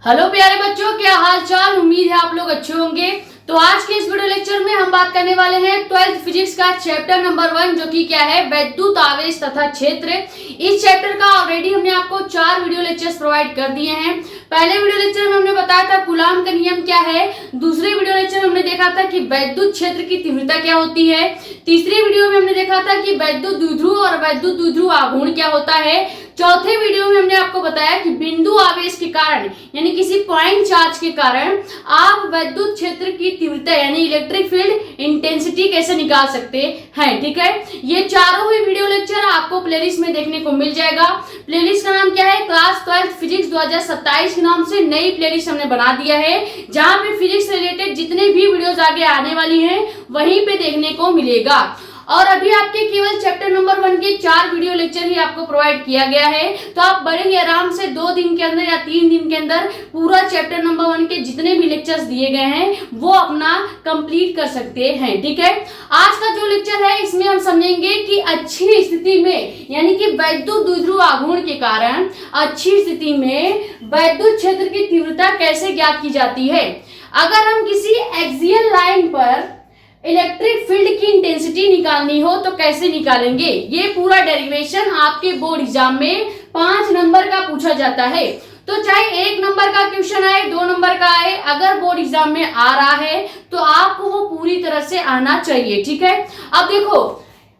Hello प्यारे बच्चों, क्या हाल चाल। उम्मीद है आप लोग अच्छे होंगे। तो आज के इस वीडियो लेक्चर में हम बात करने वाले हैं 12th फिजिक्स का चैप्टर नंबर 1, जो कि क्या है, वैद्युत आवेश तथा क्षेत्र। इस चैप्टर का ऑलरेडी हमने आपको 4 वीडियो लेक्चर्स प्रोवाइड कर दिए हैं। पहले वीडियो लेक्चर में हमने बताया था कूलाम का नियम क्या है। दूसरे वीडियो लेक्चर में हमने देखा था कि वैद्युत क्षेत्र की तीव्रता क्या होती है। तीसरे वीडियो में हमने देखा था कि वैद्युत द्विध्रुव और वैद्युत द्विध्रुव आघूर्ण क्या होता है। चौथे वीडियो में हमने आपको बताया कि बिंदु आवेश के कारण यानी किसी पॉइंट चार्ज के कारण आप वैद्युत क्षेत्र की तीव्रता यानी इलेक्ट्रिक फील्ड इंटेंसिटी कैसे निकाल सकते हैं। ठीक है, ये चारों ही वीडियो लेक्चर आपको प्लेलिस्ट में देखने को मिल जाएगा। प्लेलिस्ट का नाम क्या है, क्लास 12th फिजिक्स 2027 के नाम से नई प्लेलिस्ट हमने बना दिया है, जहां पे फिजिक्स रिलेटेड जितने भी वीडियोस आगे आने वाली हैं वहीं पे देखने को मिलेगा। और अभी आपके केवल चैप्टर नंबर 1 के 4 वीडियो लेक्चर ही आपको प्रोवाइड किया गया है, तो आप बड़े ही आराम से 2 दिन के अंदर या 3 दिन के अंदर पूरा चैप्टर नंबर 1 के जितने भी लेक्चर्स दिए गए हैं वो अपना कंप्लीट कर सकते हैं। ठीक है, आज का जो लेक्चर है इसमें हम समझेंगे कि अच्छी स्थिति में यानी कि वैद्युत द्विध्रुव आघूर्ण के कारण अच्छी स्थिति में वैद्युत क्षेत्र की तीव्रता कैसे ज्ञात की जाती है। अगर हम किसी एक्सियल लाइन पर इलेक्ट्रिक फील्ड की इंटेंसिटी निकालनी हो तो कैसे निकालेंगे, ये पूरा डेरिवेशन आपके बोर्ड एग्जाम में 5 नंबर का पूछा जाता है। तो चाहे 1 नंबर का क्वेश्चन आए, 2 नंबर का आए, अगर बोर्ड एग्जाम में आ रहा है तो आपको वो पूरी तरह से आना चाहिए। ठीक है, अब देखो,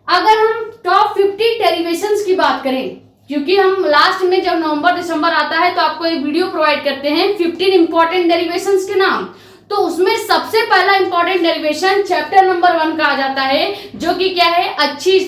अगर हम टॉप 50 डेरिवेशंस की बात करें, क्योंकि हम लास्ट में जब नवंबर दिसंबर आता है तो आपको एक वीडियो प्रोवाइड करते हैं 15 इंपॉर्टेंट डेरिवेशंस के नाम, तो उसमें सबसे पहला इंपॉर्टेंट डेरिवेशन चैप्टर नंबर 1 का आ जाता है, जो कि क्या है, अच्छी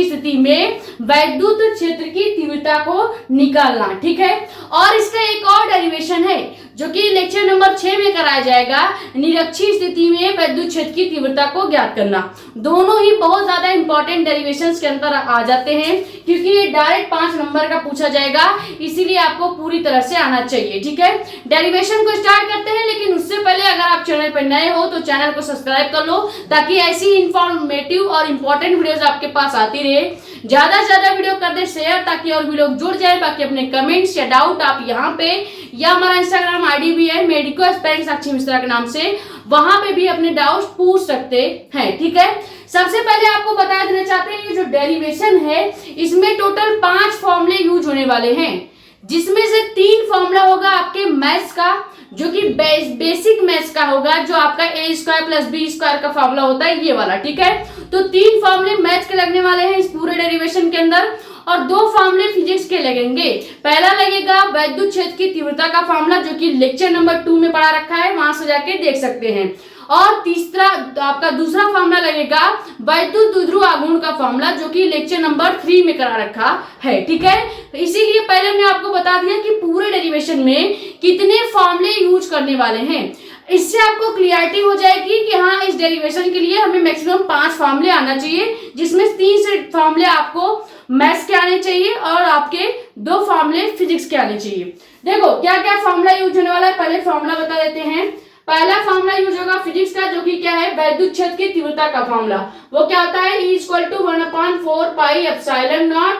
स्थिति में वैद्युत क्षेत्र की तीव्रता को निकालना। ठीक है, और इसका एक और डेरिवेशन है जो कि लेक्चर नंबर 6 में कराया जाएगा, निरक्षीय स्थिति में वैद्युत क्षेत्र की तीव्रता को ज्ञात करना। दोनों ही बहुत ज्यादा इंपॉर्टेंट डेरिवेशंस के अंदर आ जाते हैं, क्योंकि ये डायरेक्ट 5 नंबर का पूछा जाएगा, इसीलिए आपको पूरी तरह से आना चाहिए। ठीक है, डेरिवेशन को स्टार्ट करते हैं, लेकिन उससे पहले अगर आप चैनल पर नए हो तो चैनल को सब्सक्राइब कर लो, ताकि ऐसी इंफॉर्मेटिव और इंपॉर्टेंट वीडियोस आपके पास आती रहे। ज्यादा से ज्यादा वीडियो कर दे शेयर, ताकि और भी लोग जुड़ जाए। बाकी अपने कमेंट्स या डाउट आप यहाँ पे या हमारा इंस्टाग्राम आईडी भी है मेडिको एस्पायरिंग साक्षी मिश्रा के नाम से, वहां पे भी अपने डाउट्स पूछ सकते हैं। ठीक है, सबसे पहले आपको बता देना चाहते हैं, ये जो डेरिवेशन है इसमें टोटल 5 फॉर्मूले यूज होने वाले हैं, जिसमें से 3 फॉर्मूला होगा आपके मैथ्स का, जो कि बेसिक मैथ्स का होगा, जो आपका a² + b² का फॉर्मूला होता है, ये वाला। ठीक है, तो 3 फॉर्मूले मैथ्स के लगने वाले हैं इस पूरे डेरिवेशन के अंदर, और 2 फॉर्मूले फिजिक्स के लगेंगे। पहला लगेगा वैद्युत क्षेत्र की तीव्रता का फॉर्मूला, जो कि लेक्चर नंबर 2 में पढ़ा रखा है, वहां से जाके देख सकते हैं। और तीसरा आपका दूसरा फॉर्मूला लगेगा वैद्युत द्विध्रुव आघूर्ण का फॉर्मूला, जो कि लेक्चर नंबर 3 में करा रखा है। ठीक है, इसीलिए पहले मैंने आपको बता दिया कि पूरे डेरिवेशन में कितने फॉर्मूले यूज करने वाले हैं। इससे आपको क्लियरिटी हो जाएगी कि हाँ, इस डेरिवेशन के लिए हमें मैक्सिमम 5 फॉर्मूले आना चाहिए, जिसमें 3 से फॉर्मूले आपको मैथ्स के आने चाहिए और आपके 2 फॉर्मूले फिजिक्स के आने चाहिए। देखो क्या क्या फॉर्मूला यूज होने वाला है, पहले फॉर्मूला बता देते हैं। पहला फॉर्मूला यूज होगा फिजिक्स का, जो कि क्या है, वैद्युत क्षेत्र की तीव्रता का फॉर्मूला। वो क्या होता है, E = 1/4 πε0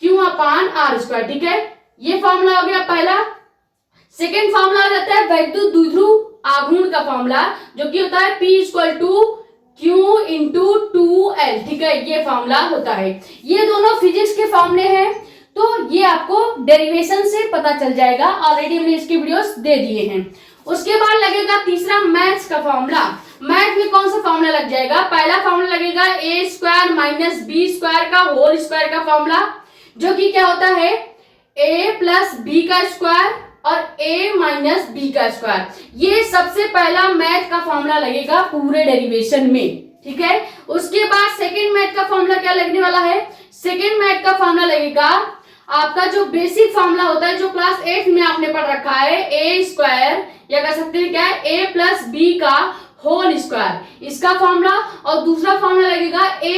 Q/r²। ठीक है, ये फॉर्मूला हो गया पहला। सेकेंड फॉर्मूला रहता है वैद्युत द्विध्रुव आघूर्ण का फॉर्मूला, जो कि होता है P = Q × 2L। ठीक है, ये फॉर्मूला होता है। ये दोनों फिजिक्स के फॉर्मूले हैं, तो ये आपको डेरिवेशन से पता चल जाएगा, ऑलरेडी हमने इसके वीडियोस दे दिए हैं। उसके बाद लगेगा तीसरा मैथ्स का फॉर्मूला। मैथ में कौन सा फॉर्मूला लग जाएगा, पहला फॉर्मूला लगेगा a² - b² का होल स्क्वायर का फॉर्मूला, जो कि क्या होता है, a + b² और a - b²। ये सबसे पहला मैथ का फॉर्मूला लगेगा पूरे डेरिवेशन में। ठीक है, उसके बाद सेकेंड मैथ का फॉर्मूला क्या लगने वाला है, सेकेंड मैथ का फॉर्मूला लगेगा आपका जो बेसिक फॉर्मूला होता है, जो क्लास 8 में आपने पढ़ रखा है, a² या कह सकते हैं क्या, a + b का होल स्क्वायर, इसका फॉर्मूला। और दूसरा फॉर्मूला लगेगा a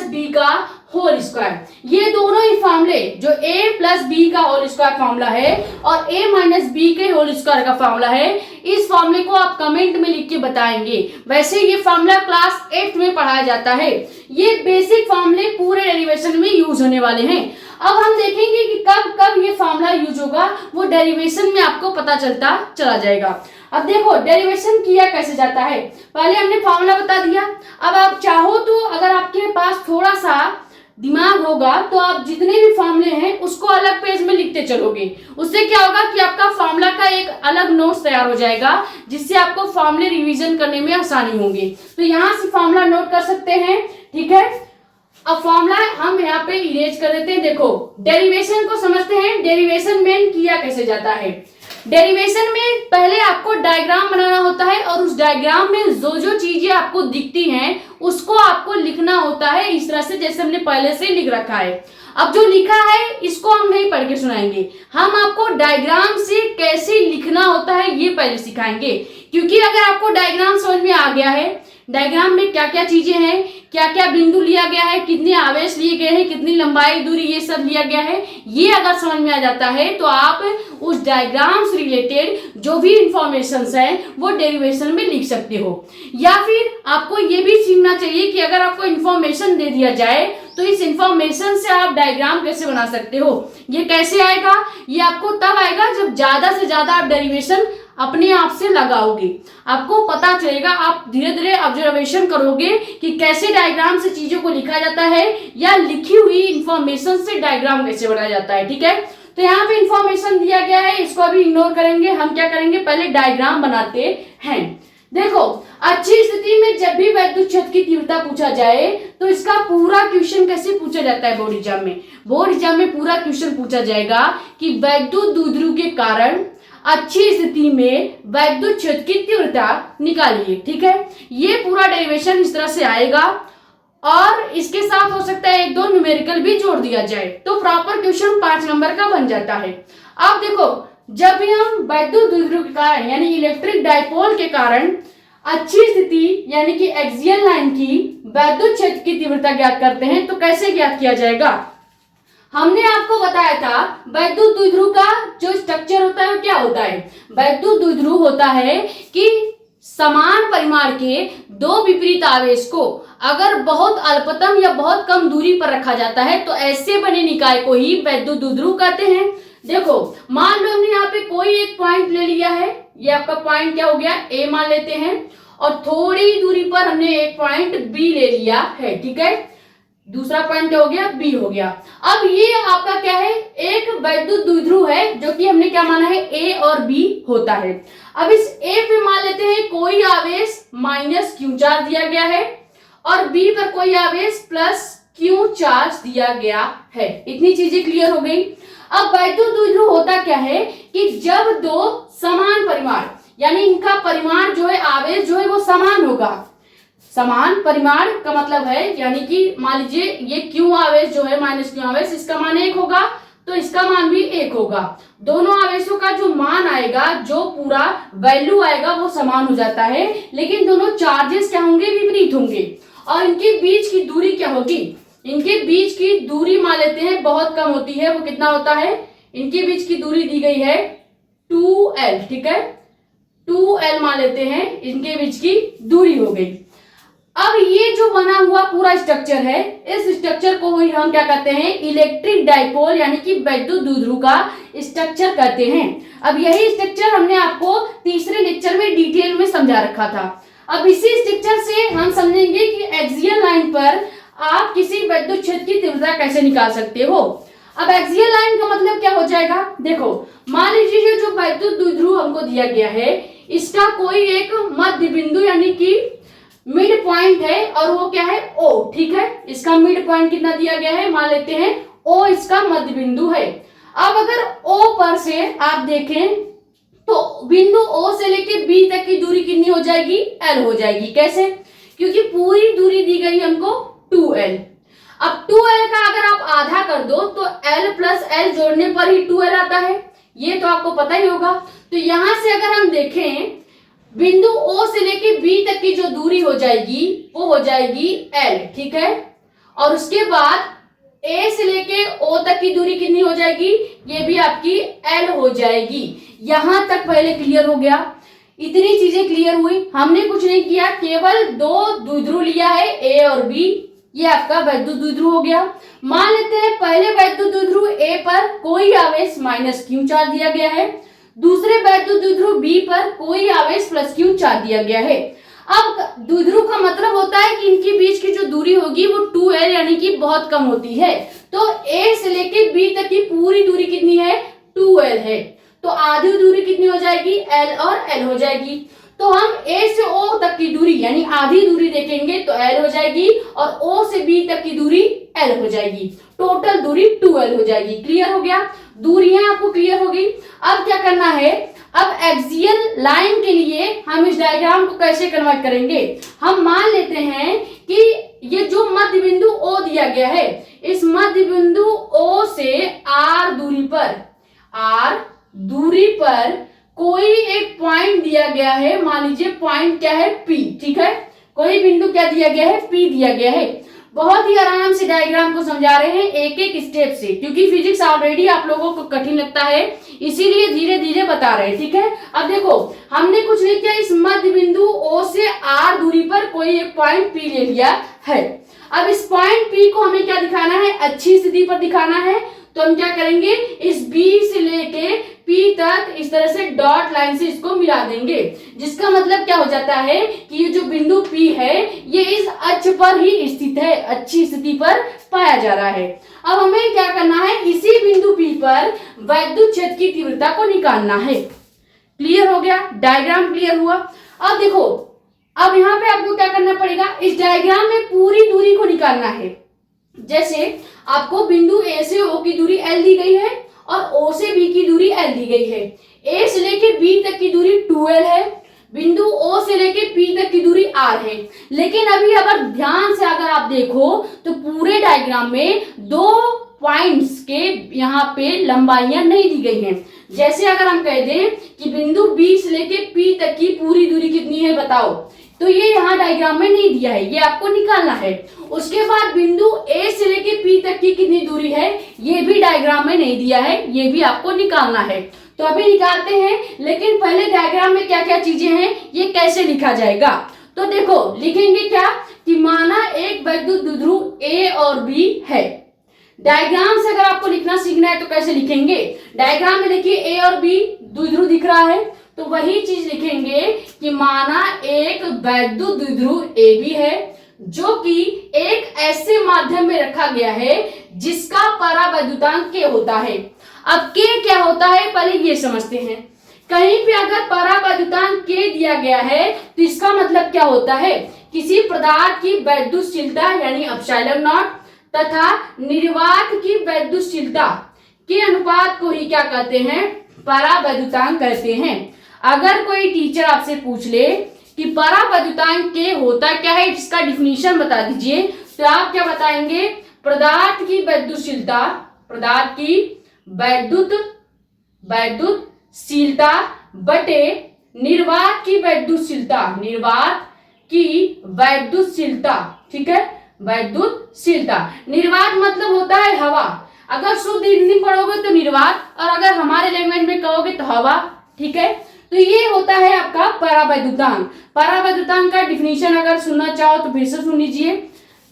- b का होल स्क्वायर। ये दोनों ही फॉर्मूले जो a प्लस बी का होल स्क्वायर फॉर्मूला है और a माइनस बी के होल स्क्वायर का फॉर्मूला है, इस फॉर्मूले को आप कमेंट में लिख के बताएंगे। वैसे ये फॉर्मूला क्लास 8 में पढ़ाया जाता है। ये बेसिक फॉर्मूले पूरे डेरिवेशन में यूज होने वाले हैं। अब हम देखेंगे कि कब कब ये फॉर्मूला यूज होगा, वो डेरिवेशन में आपको पता चला जाएगा। अब देखो डेरिवेशन किया कैसे जाता है, पहले हमने फॉर्मूला बता दिया। अब आप चाहो तो अगर आपके पास थोड़ा सा दिमाग होगा तो आप जितने भी फॉर्मूले हैं उसको अलग पेज में लिखते चलोगे। उससे क्या होगा कि आपका फॉर्मूला का एक अलग नोट्स तैयार हो जाएगा, जिससे आपको फॉर्मूले रिवीजन करने में आसानी होगी। तो यहाँ से फॉर्मूला नोट कर सकते हैं, ठीक है। अब फॉर्मूला हम यहाँ पे इरेज कर देते हैं। देखो डेरिवेशन को समझते हैं, डेरिवेशन में किया कैसे जाता है। डेरिवेशन में पहले आपको डायग्राम बनाना होता है और उस डायग्राम में जो जो चीजें आपको दिखती हैं उसको आपको लिखना होता है इस तरह से, जैसे हमने पहले से लिख रखा है। अब जो लिखा है इसको हम नहीं पढ़ के सुनाएंगे, हम आपको डायग्राम से कैसे लिखना होता है ये पहले सिखाएंगे। क्योंकि अगर आपको डायग्राम समझ में आ गया है, डायग्राम में क्या क्या चीजें हैं, क्या क्या बिंदु लिया गया है, कितने आवेश लिए गए हैं, कितनी लंबाई दूरी ये सब लिया गया है, ये अगर समझ में आ जाता है तो आप उस डायग्राम से रिलेटेड जो भी इंफॉर्मेशन है वो डेरिवेशन में लिख सकते हो। या फिर आपको ये भी सीखना चाहिए कि अगर आपको इंफॉर्मेशन दे दिया जाए तो इस इंफॉर्मेशन से आप डायग्राम कैसे बना सकते हो। ये कैसे आएगा, ये आपको तब आएगा जब ज्यादा से ज्यादा आप डेरिवेशन अपने आप से लगाओगे, आपको पता चलेगा। आप धीरे धीरे ऑब्जर्वेशन करोगे कि कैसे डायग्राम से चीजों को लिखा जाता है या लिखी हुई इंफॉर्मेशन से डायग्राम कैसे बनाया जाता है, ठीक है। तो यहाँ पे इंफॉर्मेशन दिया गया है, इसको अभी इग्नोर करेंगे। हम क्या करेंगे, पहले डायग्राम बनाते हैं। देखो अच्छी स्थिति में जब भी वैद्युत क्षेत्र की तीव्रता पूछा जाए तो इसका पूरा क्वेश्चन कैसे पूछा जाता है बोर्ड एग्जाम में। बोर्ड एग्जाम में पूरा क्वेश्चन पूछा जाएगा कि वैद्युत द्विध्रुव के कारण अच्छी स्थिति में वैद्युत क्षेत्र की तीव्रता निकालिए, ठीक है। ये पूरा डेरिवेशन इस तरह से आएगा और इसके साथ हो सकता है एक दो न्यूमेरिकल भी जोड़ दिया जाए तो प्रॉपर क्वेश्चन 5 नंबर का बन जाता है। अब देखो जब भी हम वैद्युत द्विध्रुव के कारण यानी इलेक्ट्रिक डायपोल के कारण अच्छी स्थिति यानी कि एक्सियल लाइन की वैद्युत क्षेत्र की तीव्रता ज्ञात करते हैं तो कैसे ज्ञात किया जाएगा। हमने आपको बताया था वैद्युत द्विध्रुव का जो स्ट्रक्चर होता है वो क्या होता है। वैद्युत द्विध्रुव होता है कि समान परिमाण के दो विपरीत आवेश को अगर बहुत अल्पतम या बहुत कम दूरी पर रखा जाता है तो ऐसे बने निकाय को ही वैद्युत द्विध्रुव कहते हैं। देखो मान लो हमने यहाँ पे कोई एक पॉइंट ले लिया है, ये आपका पॉइंट क्या हो गया, ए मान लेते हैं, और थोड़ी दूरी पर हमने एक पॉइंट बी ले लिया है, ठीक है। दूसरा पॉइंट क्या हो गया, बी हो गया। अब ये आपका क्या है, एक वैद्युत द्विध्रुव है जो कि हमने क्या माना है, ए और बी होता है। अब इस ए पे मान लेते हैं कोई आवेश माइनस क्यू चार्ज दिया गया है और बी पर कोई आवेश प्लस क्यू चार्ज दिया गया है। इतनी चीजें क्लियर हो गई। अब वैद्युत द्विध्रुव होता क्या है कि जब दो समान परिमाण यानी इनका परिमाण जो है, आवेश जो है वो समान होगा। समान परिमाण का मतलब है यानी कि मान लीजिए ये क्यू आवेश जो है माइनस क्यू आवेश, इसका मान 1 होगा तो इसका मान भी 1 होगा। दोनों आवेशों का जो मान आएगा, जो पूरा वैल्यू आएगा वो समान हो जाता है, लेकिन दोनों चार्जेस क्या होंगे, विपरीत होंगे। और इनके बीच की दूरी क्या होगी, इनके बीच की दूरी मान लेते हैं बहुत कम होती है। वो कितना होता है, इनके बीच की दूरी दी गई है 2l, ठीक है, 2l मान लेते हैं, इनके बीच की दूरी हो गई। अब ये जो बना हुआ पूरा स्ट्रक्चर है, इस स्ट्रक्चर को ही हम क्या कहते हैं, इलेक्ट्रिक डायपोल यानी कि वैद्युत द्विध्रुव का स्ट्रक्चर कहते हैं। अब यही स्ट्रक्चर हमने आपको तीसरे लेक्चर में डिटेल में समझा रखा था। अब इसी स्ट्रक्चर से हम समझेंगे कि एक्सियल लाइन पर आप किसी वैद्युत क्षेत्र की तीव्रता कैसे निकाल सकते हो। अब एक्सियल लाइन का मतलब क्या हो जाएगा, देखो मान लीजिए जो वैद्युत द्विध्रुव हमको दिया गया है इसका कोई एक मध्य बिंदु यानी कि मिड पॉइंट है और वो क्या है, O, ठीक है। इसका मिड पॉइंट कितना दिया गया है, मान लेते हैं O इसका मध्य बिंदु है। अब अगर O पर से आप देखें तो बिंदु O से लेके B तक की दूरी कितनी हो जाएगी, L हो जाएगी। कैसे, क्योंकि पूरी दूरी दी गई हमको 2L। अब 2L का अगर आप आधा कर दो तो L प्लस L जोड़ने पर ही 2L आता है, ये तो आपको पता ही होगा। तो यहां से अगर हम देखें बिंदु O से लेके B तक की जो दूरी हो जाएगी वो हो जाएगी L, ठीक है। और उसके बाद ए से लेके ओ तक की दूरी कितनी हो जाएगी, ये भी आपकी एल हो जाएगी। यहां तक पहले क्लियर हो गया, इतनी चीजें क्लियर हुई। हमने कुछ नहीं किया, केवल दो द्विध्रुव लिया है ए और बी, ये आपका वैद्युत द्विध्रुव हो गया। मान लेते हैं पहले वैद्युत द्विध्रुव ए पर कोई आवेश माइनस क्यू चार्ज दिया गया है, दूसरे वैद्युत द्विध्रुव बी पर कोई आवेश प्लस क्यू चार्ज दिया गया है। अब द्विध्रुव का मतलब होता है कि इनके बीच की जो दूरी होगी वो 2l यानी कि बहुत कम होती है। तो ए से लेके बी तक की पूरी दूरी कितनी है, 2l है। तो आधी दूरी कितनी हो जाएगी, l और l हो जाएगी। तो हम a से o तक की दूरी यानी आधी दूरी देखेंगे तो l हो जाएगी और o से b तक की दूरी l हो जाएगी। टोटल दूरी 2l हो जाएगी। क्लियर हो गया, दूरियां आपको क्लियर हो गई। अब क्या करना है, अब एक्सियल लाइन के लिए हम इस डायग्राम को कैसे कन्वर्ट करेंगे। हम मान लेते हैं कि ये जो मध्य बिंदु O दिया गया है, इस मध्य बिंदु O से R दूरी पर कोई एक पॉइंट दिया गया है। मान लीजिए पॉइंट क्या है, P। ठीक है, कोई बिंदु क्या दिया गया है, P दिया गया है। बहुत ही आराम से डायग्राम को समझा रहे हैं एक एक स्टेप से, क्योंकि फिजिक्स ऑलरेडी आप लोगों को कठिन लगता है, इसीलिए धीरे धीरे बता रहे हैं। ठीक है, अब देखो हमने कुछ नहीं किया, इस मध्य बिंदु O से R दूरी पर कोई एक पॉइंट P ले लिया है। अब इस पॉइंट P को हमें क्या दिखाना है, अच्छी स्थिति पर दिखाना है। तो हम क्या करेंगे, इस B से लेके P तक इस तरह से डॉट लाइन से इसको मिला देंगे, जिसका मतलब क्या हो जाता है कि ये जो बिंदु P है ये इस अक्ष पर ही स्थित है, अच्छी स्थिति पर पाया जा रहा है। अब हमें क्या करना है, इसी बिंदु P पर वैद्युत क्षेत्र की तीव्रता को निकालना है। क्लियर हो गया, डायग्राम क्लियर हुआ। अब देखो, अब यहाँ पे आपको क्या करना पड़ेगा, इस डायग्राम में पूरी दूरी को निकालना है। जैसे आपको बिंदु A से O की दूरी L दी गई है और O से B की दूरी L दी गई है। A से लेके B तक की दूरी 2L है, बिंदु O से लेके P तक की दूरी R है। लेकिन अभी अगर ध्यान से अगर आप देखो तो पूरे डायग्राम में दो पॉइंट्स के यहाँ पे लंबाइयां नहीं दी गई हैं। जैसे अगर हम कह दें कि बिंदु B से लेके P तक की पूरी दूरी कितनी है बताओ, तो ये यहाँ डायग्राम में नहीं दिया है, ये आपको निकालना है। उसके बाद बिंदु A से लेके P तक की कितनी दूरी है, ये भी डायग्राम में नहीं दिया है, ये भी आपको निकालना है। तो अभी निकालते हैं, लेकिन पहले डायग्राम में क्या क्या चीजें हैं, ये कैसे लिखा जाएगा। तो देखो लिखेंगे क्या कि माना एक वैद्युत द्विध्रुव A और B है। डायग्राम से अगर आपको लिखना सीखना है तो कैसे लिखेंगे, डायग्राम में देखिए A और B द्विध्रुव दिख रहा है, तो वही चीज लिखेंगे कि माना एक वैद्युत द्विध्रुव AB है जो कि एक ऐसे माध्यम में रखा गया है जिसका परावैद्युतांक K होता है। अब K क्या होता है पहले ये समझते हैं। कहीं पे अगर परावैद्युतांक K दिया गया है तो इसका मतलब क्या होता है, किसी पदार्थ की वैद्युतशीलता यानी एप्सिलॉन नॉट तथा निर्वात की वैद्युतशीलता के अनुपात को ही क्या कहते हैं, परावैद्युतांक कहते हैं। अगर कोई टीचर आपसे पूछ ले कि परावैद्युतांक K होता क्या है, इसका डिफिनीशन बता दीजिए, तो आप क्या बताएंगे, पदार्थ की वैद्युतशीलता, पदार्थ की वैद्युतशीलता बटे निर्वात की वैद्युतशीलता, निर्वात की वैद्युतशीलता। ठीक है, वैद्युतशीलता, निर्वात मतलब होता है हवा, अगर शुद्ध हिंदी पढ़ोगे तो निर्वात, और अगर हमारे लैंग्वेज में कहोगे तो हवा। ठीक है, तो ये होता है आपका परावैद्युतांक। परावैद्युतांक का डिफिनीशन अगर सुनना चाहो तो फिर से सुन लीजिए,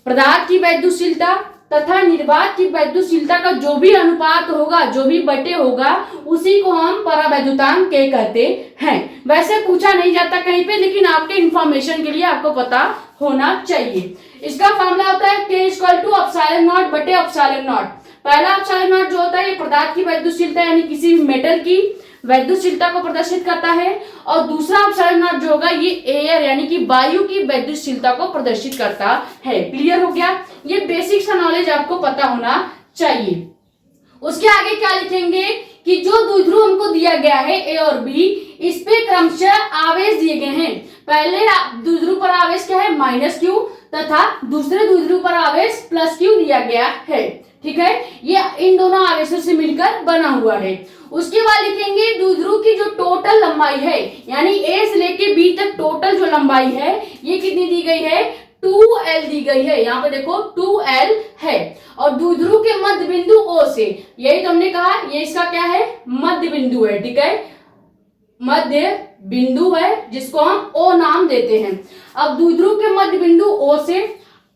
पदार्थ की वैद्युतशीलता तथा निर्वात की वैद्युतशीलता का जो भी अनुपात होगा, जो भी बटे होगा, उसी को हम परावैद्युतांक K कहते हैं। वैसे पूछा नहीं जाता कहीं पे, लेकिन आपके इंफॉर्मेशन के लिए आपको पता होना चाहिए। इसका फॉर्मूला होता है K equal to epsilon not बटे एप्सिलॉन नॉट। पहला एप्सिलॉन नॉट जो होता है ये पदार्थ की वैद्युतशीलता यानी किसी भी मेटल की वैद्युतशीलता को प्रदर्शित करता है, और दूसरा एप्सिलॉन नॉट जो होगा ये एयर यानी कि वायु की वैद्युतशीलता को प्रदर्शित करता है। क्लियर हो गया, ये बेसिक सा नॉलेज आपको पता होना चाहिए। उसके आगे क्या लिखेंगे कि जो द्विध्रुव हमको दिया गया है A और B, इस पे क्रमशः आवेश दिए गए हैं। पहले द्विध्रुव पर आवेश क्या है, -q, तथा दूसरे द्विध्रुव पर आवेश +q दिया गया है। ठीक है, ये इन दोनों आवेशों से मिलकर बना हुआ है। उसके बाद लिखेंगे द्विध्रुव की जो टोटल लंबाई है, यानी A से लेके B तक टोटल जो लंबाई है ये कितनी दी गई है, 2L दी गई है। यहाँ पे देखो 2L है और द्विध्रुव के मध्य बिंदु O से, यही तो हमने कहा ये इसका क्या है, मध्य बिंदु है, ठीक है, मध्य बिंदु है जिसको हम O नाम देते हैं। अब द्विध्रुव के मध्य बिंदु O से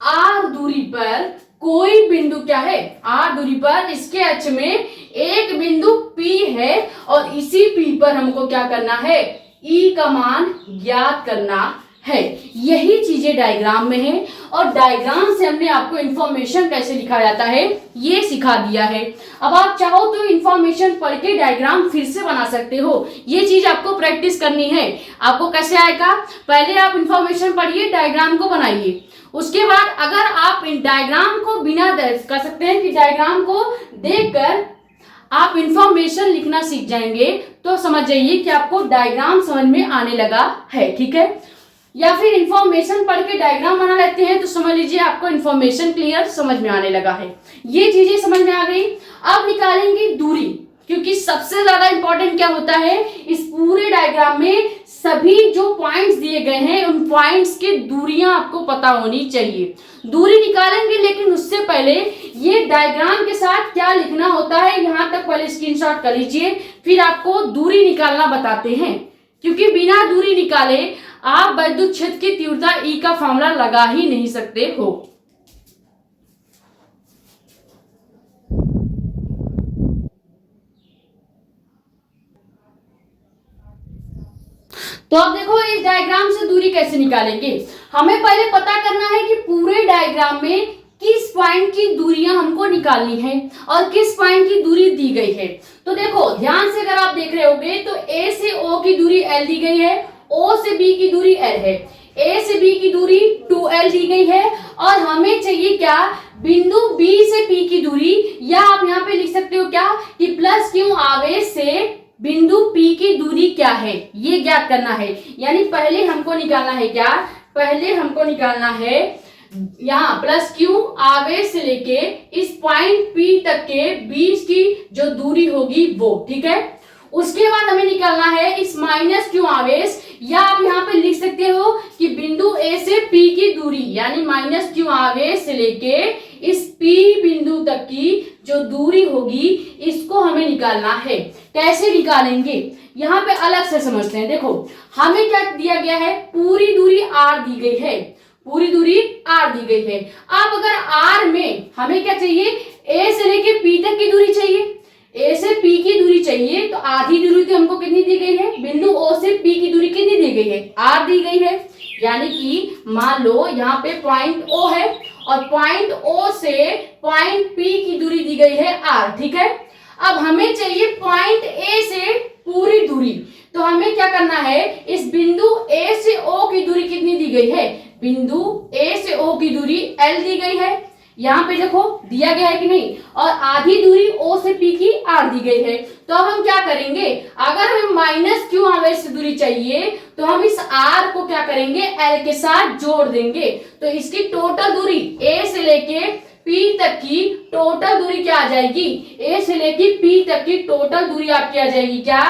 R दूरी पर कोई बिंदु क्या है, R दूरी पर इसके अक्ष में एक बिंदु P है और इसी P पर हमको क्या करना है, E का मान ज्ञात करना है। यही चीजें डायग्राम में है और डायग्राम से हमने आपको इंफॉर्मेशन कैसे लिखा जाता है ये सिखा दिया है। अब आप चाहो तो इंफॉर्मेशन पढ़ के डायग्राम फिर से बना सकते हो, ये चीज आपको प्रैक्टिस करनी है। आपको कैसे आएगा, पहले आप इंफॉर्मेशन पढ़िए, डायग्राम को बनाइए, उसके बाद अगर आप डायग्राम को बिना कर सकते हैं कि डायग्राम को देखकर आप इंफॉर्मेशन लिखना सीख जाएंगे तो समझ जाइए कि आपको डायग्राम समझ में आने लगा है, ठीक है। या फिर इंफॉर्मेशन पढ़ के डायग्राम बना लेते हैं तो समझ लीजिए आपको इंफॉर्मेशन क्लियर समझ में आने लगा है। ये चीजें समझ में आ गई। अब निकालेंगे दूरी, क्योंकि सबसे ज्यादा इंपॉर्टेंट क्या होता है, इस पूरे डायग्राम में सभी जो पॉइंट्स दिए गए हैं उन पॉइंट्स की दूरियां आपको पता होनी चाहिए। दूरी निकालेंगे लेकिन उससे पहले ये डायग्राम के साथ क्या लिखना होता है यहां तक पहले स्क्रीनशॉट कर लीजिए, फिर आपको दूरी निकालना बताते हैं। क्योंकि बिना दूरी निकाले आप विद्युत क्षेत्र की तीव्रता E का फॉर्मूला लगा ही नहीं सकते हो। तो अब देखो इस डायग्राम से दूरी कैसे निकालेंगे। हमें पहले पता करना है कि पूरे डायग्राम में किस पॉइंट की दूरियां हमको निकालनी है और किस पॉइंट की दूरी दी गई है। तो देखो ध्यान से अगर आप देख रहे होगे तो A से O की दूरी L दी गई है, O से B की दूरी L है, A से B की दूरी 2L दी गई है और हमें चाहिए क्या, बिंदु B से P की दूरी, या आप यहाँ पे लिख सकते हो क्या कि प्लस Q आवेश से बिंदु P की दूरी क्या है ये ज्ञात करना है। यानी पहले हमको निकालना है क्या, पहले हमको निकालना है यहाँ प्लस Q आवेश से लेके इस पॉइंट P तक के बीच की जो दूरी होगी वो, ठीक है। उसके बाद हमें निकालना है इस माइनस Q आवेश, या आप यहाँ पे लिख सकते हो कि बिंदु A से P की दूरी, यानी माइनस Q आवेश से लेके इस P बिंदु तक की जो दूरी होगी इसको हमें निकालना है। कैसे निकालेंगे यहाँ पे अलग से समझते हैं। देखो हमें क्या दिया गया है, पूरी दूरी R दी गई है, पूरी दूरी R दी गई है। अब अगर R में हमें क्या चाहिए, A से लेके P तक की दूरी चाहिए, A से P की दूरी चाहिए, तो आधी दूरी तो हमको कितनी दी गई है, बिंदु O से P की दूरी कितनी दी गई है, R दी गई है। यानी कि मान लो यहाँ पे पॉइंट O है और पॉइंट O से पॉइंट P की दूरी दी गई है R, ठीक है। अब हमें चाहिए पॉइंट A से पूरी दूरी, तो हमें क्या करना है, इस बिंदु A से O की दूरी कितनी दी गई है, बिंदु A से O की दूरी L दी गई है, यहाँ पे देखो दिया गया है कि नहीं, और आधी दूरी O से P की R दी गई है। तो अब हम क्या करेंगे, अगर हमें माइनस Q आवेश से दूरी चाहिए तो हम इस R को क्या करेंगे, L के साथ जोड़ देंगे। तो इसकी टोटल दूरी A से लेके P तक की टोटल दूरी क्या आ जाएगी, A से लेके P तक की टोटल दूरी आपकी आ जाएगी क्या,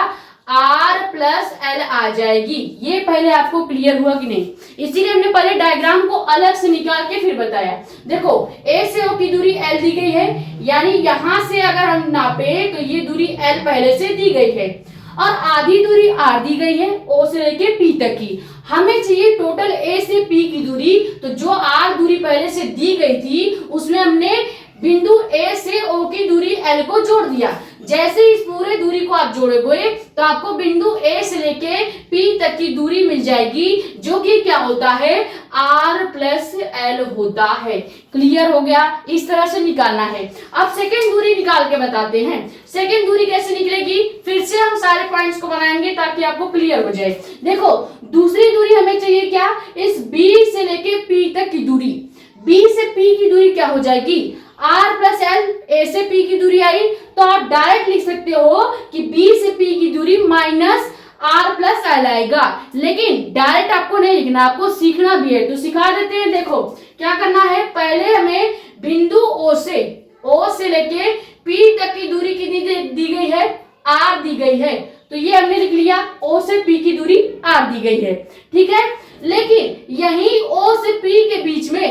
R प्लस L आ जाएगी। ये पहले आपको क्लियर हुआ कि नहीं, इसीलिए हमने पहले डायग्राम को अलग से निकाल के फिर बताया। देखो A से O की दूरी L दी गई है, यानी यहां से अगर हम नापे तो ये दूरी L पहले से दी गई है और आधी दूरी R दी गई है O से लेके P तक की। हमें चाहिए टोटल A से P की दूरी, तो जो R दूरी पहले से दी गई थी उसमें हमने बिंदु A से O की दूरी L को जोड़ दिया। जैसे इस पूरे दूरी को आप जोड़ोगे तो आपको बिंदु A से लेके P तक की दूरी मिल जाएगी, जो कि क्या होता है, R प्लस L होता है। क्लियर हो गया, इस तरह से निकालना है। अब सेकेंड दूरी निकाल के बताते हैं। सेकेंड दूरी कैसे निकलेगी, फिर से हम सारे पॉइंट्स को बनाएंगे ताकि आपको क्लियर हो जाए। देखो दूसरी दूरी हमें चाहिए क्या, इस B से लेके P तक की दूरी, B से P की दूरी क्या हो जाएगी, R प्लस L, A से P की दूरी आई, तो आप डायरेक्ट लिख सकते हो कि B से P की दूरी माइनस R प्लस L आएगा। लेकिन डायरेक्ट आपको नहीं लिखना, आपको सीखना भी है, तो सिखा देते हैं। देखो क्या करना है, पहले हमें बिंदु O से लेके P तक की दूरी कितनी दी गई है, R दी गई है, तो ये हमने लिख लिया O से P की दूरी R दी गई है, ठीक है। लेकिन यही O से P के बीच में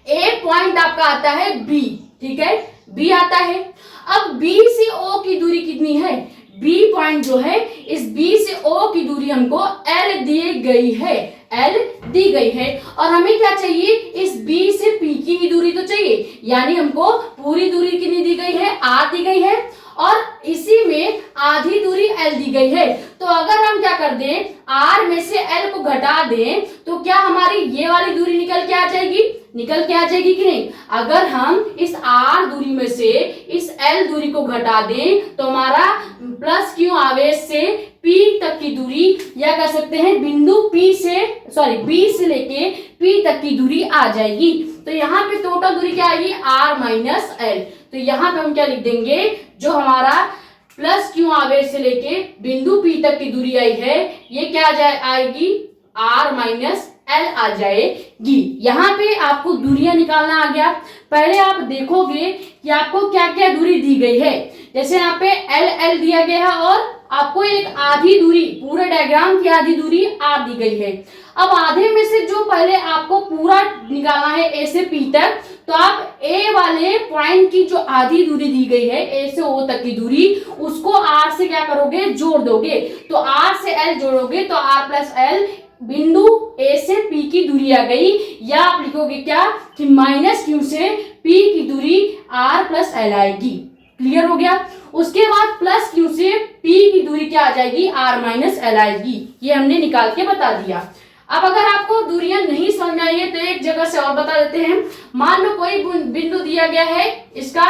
एक पॉइंट आपका आता है B, ठीक है, B आता है। अब B से O की दूरी कितनी है, B पॉइंट जो है, इस B से O की दूरी हमको L दी गई है, L दी गई है। और हमें क्या चाहिए, इस B से P की दूरी तो चाहिए, यानी हमको पूरी दूरी कितनी दी गई है, R दी गई है, और इसी में आधी दूरी L दी गई है। तो अगर हम क्या कर दें, R में से L को घटा दें, तो क्या हमारी ये वाली दूरी निकल के आ जाएगी, निकल के आ जाएगी कि नहीं। अगर हम इस R दूरी में से इस L दूरी को घटा दें तो हमारा प्लस Q आवेश से P तक की दूरी, या कह सकते हैं बिंदु B से लेके P तक की दूरी आ जाएगी। तो यहाँ पे टोटल दूरी क्या आएगी, R माइनस L। तो यहाँ पे हम क्या लिख देंगे, जो हमारा प्लस Q आवेश से लेके बिंदु P तक की दूरी आई है, ये क्या आएगी, R माइनस L आ जाएगी। यहाँ पे आपको दूरियां निकालना आ गया। पहले आप देखोगे कि आपको क्या क्या दूरी दी गई है। जैसे यहाँ पे L दिया गया है और आपको एक आधी दूरी, पूरे डायग्राम की आधी दूरी R दी गई है। अब आधे में से जो पहले आपको पूरा निकालना है A से P तक, तो आप A वाले पॉइंट की जो आधी दूरी दी गई है, A से O तक की दूरी, उसको R से क्या करोगे, जोड़ दोगे। तो R से L जोड़ोगे तो R प्लस L बिंदु A से P की दूरी आ गई। या आप लिखोगे क्या कि माइनस Q से P की दूरी R प्लस L आएगी। क्लियर हो गया। उसके बाद प्लस Q से P की दूरी क्या आ जाएगी, R माइनस L आएगी। ये हमने निकाल के बता दिया। अब अगर आपको दूरियां नहीं समझ में आई है तो एक जगह से और बता देते हैं। मान लो कोई बिंदु दिया गया है, इसका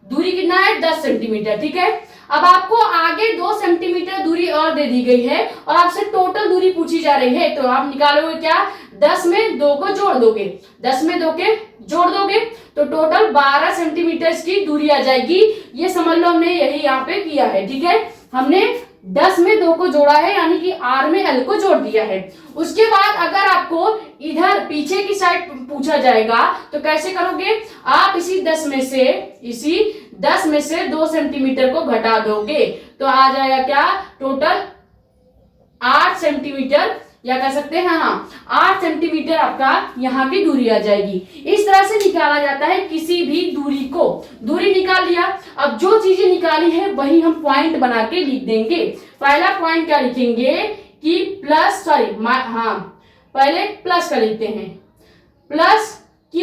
दूरी कितना है, 10 सेंटीमीटर, ठीक है। अब आपको आगे 2 सेंटीमीटर दूरी और दे दी गई है और आपसे टोटल दूरी पूछी जा रही है। तो आप निकालोगे क्या, 10 में 2 को जोड़ दोगे, 10 में 2 के जोड़ दोगे तो टोटल 12 सेंटीमीटर की दूरी आ जाएगी। ये समझ लो हमने यही यहाँ पे किया है, ठीक है। हमने 10 में 2 को जोड़ा है, यानी कि R में L को जोड़ दिया है। उसके बाद अगर आपको इधर पीछे की साइड पूछा जाएगा तो कैसे करोगे, आप इसी 10 में से 2 सेंटीमीटर को घटा दोगे तो आ जाएगा क्या, टोटल 8 सेंटीमीटर, या कह सकते हैं 8 सेंटीमीटर आपका यहाँ की दूरी आ जाएगी। इस तरह से निकाला जाता है किसी भी दूरी को। दूरी निकाल लिया, अब जो चीजें निकाली है वही हम पॉइंट बना के लिख देंगे। पहला पॉइंट क्या लिखेंगे कि पहले प्लस का लिखते हैं, प्लस Q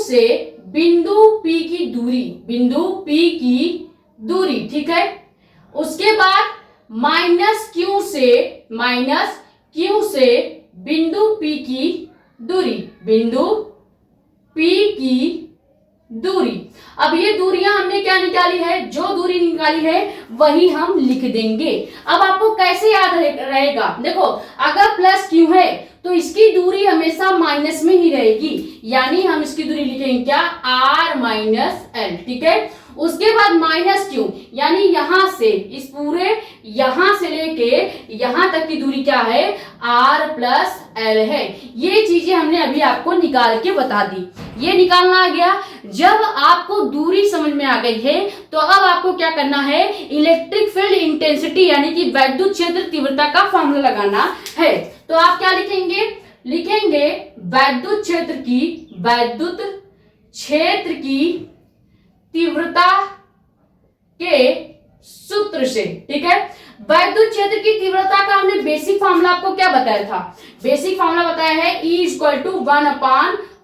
से बिंदु P की दूरी, ठीक है। उसके बाद माइनस Q से बिंदु P की दूरी, अब ये दूरियां हमने क्या निकाली है, जो दूरी निकाली है वही हम लिख देंगे। अब आपको कैसे याद रहेगा, देखो अगर प्लस Q है तो इसकी दूरी हमेशा माइनस में ही रहेगी, यानी हम इसकी दूरी लिखेंगे क्या, R माइनस L, ठीक है। उसके बाद माइनस Q, यानी यहां से इस पूरे यहां से लेके यहां तक की दूरी क्या है, R प्लस L है। ये चीजें हमने अभी आपको निकाल के बता दी। ये निकालना आ गया। जब आपको दूरी समझ में आ गई है तो अब आपको क्या करना है, इलेक्ट्रिक फील्ड इंटेंसिटी यानी कि वैद्युत क्षेत्र तीव्रता का फॉर्मूला लगाना है। तो आप क्या लिखेंगे, वैद्युत क्षेत्र की तीव्रता के सूत्र से, ठीक है। वैद्युत क्षेत्र की तीव्रता का हमने बेसिक फॉर्मूला आपको क्या बताया था, बेसिक फॉर्मूला बताया है E =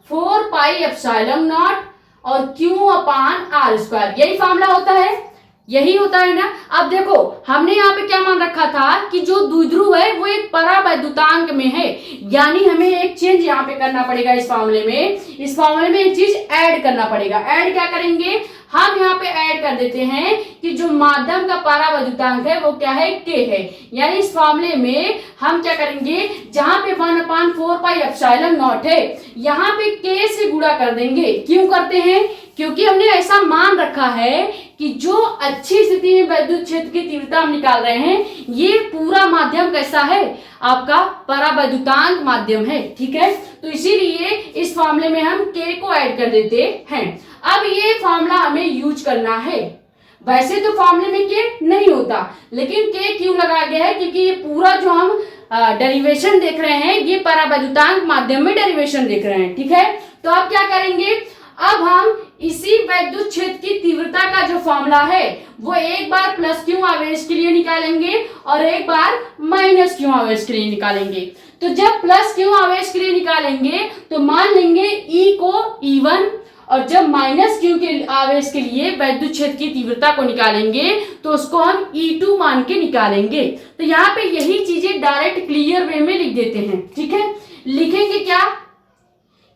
1/4πε0 और Q/r², यही फॉर्मूला होता है ना। अब देखो हमने यहाँ पे क्या मान रखा था कि जो द्विध्रुव है वो एक परावैद्युतांक में है, यानी हमें एक चेंज यहाँ पे करना पड़ेगा। इस फॉर्मूले में एक चीज ऐड करना पड़ेगा। ऐड क्या करेंगे, हम यहाँ पे ऐड कर देते हैं कि जो माध्यम का परावैद्युतांक है वो क्या है, K है। यानी इस फॉर्मूले में हम क्या करेंगे, जहां पे 1/4πε0 है यहाँ पे K से गुणा कर देंगे। क्यों करते हैं, क्योंकि हमने ऐसा मान रखा है कि जो अच्छी स्थिति में वैद्युत क्षेत्र की तीव्रता हम निकाल रहे हैं, ये पूरा माध्यम कैसा है, आपका परावैद्युतांक माध्यम है, ठीक है। तो इसीलिए इस फॉर्मूले में हम K को ऐड कर देते हैं। अब ये फॉर्मूला हमें यूज करना है। वैसे तो फॉर्मूले में K नहीं होता, लेकिन K क्यों लगाया गया है, क्योंकि ये पूरा जो हम डेरिवेशन देख रहे हैं, ये परावैद्युतांक माध्यम में डेरिवेशन देख रहे हैं, ठीक है। तो अब क्या करेंगे, अब हम इसी वैद्युत क्षेत्र की तीव्रता का जो फॉर्मूला है वो एक बार प्लस क्यू आवेश के लिए निकालेंगे और एक बार माइनस क्यू आवेश के लिए निकालेंगे। तो जब प्लस क्यू आवेश के लिए निकालेंगे तो मान लेंगे E को E1, और जब माइनस क्यू के आवेश के लिए वैद्युत क्षेत्र की तीव्रता को निकालेंगे तो उसको हम E2 मान के निकालेंगे। तो यहाँ पे यही चीजें डायरेक्ट क्लियर वे में लिख देते हैं, ठीक है। लिखेंगे क्या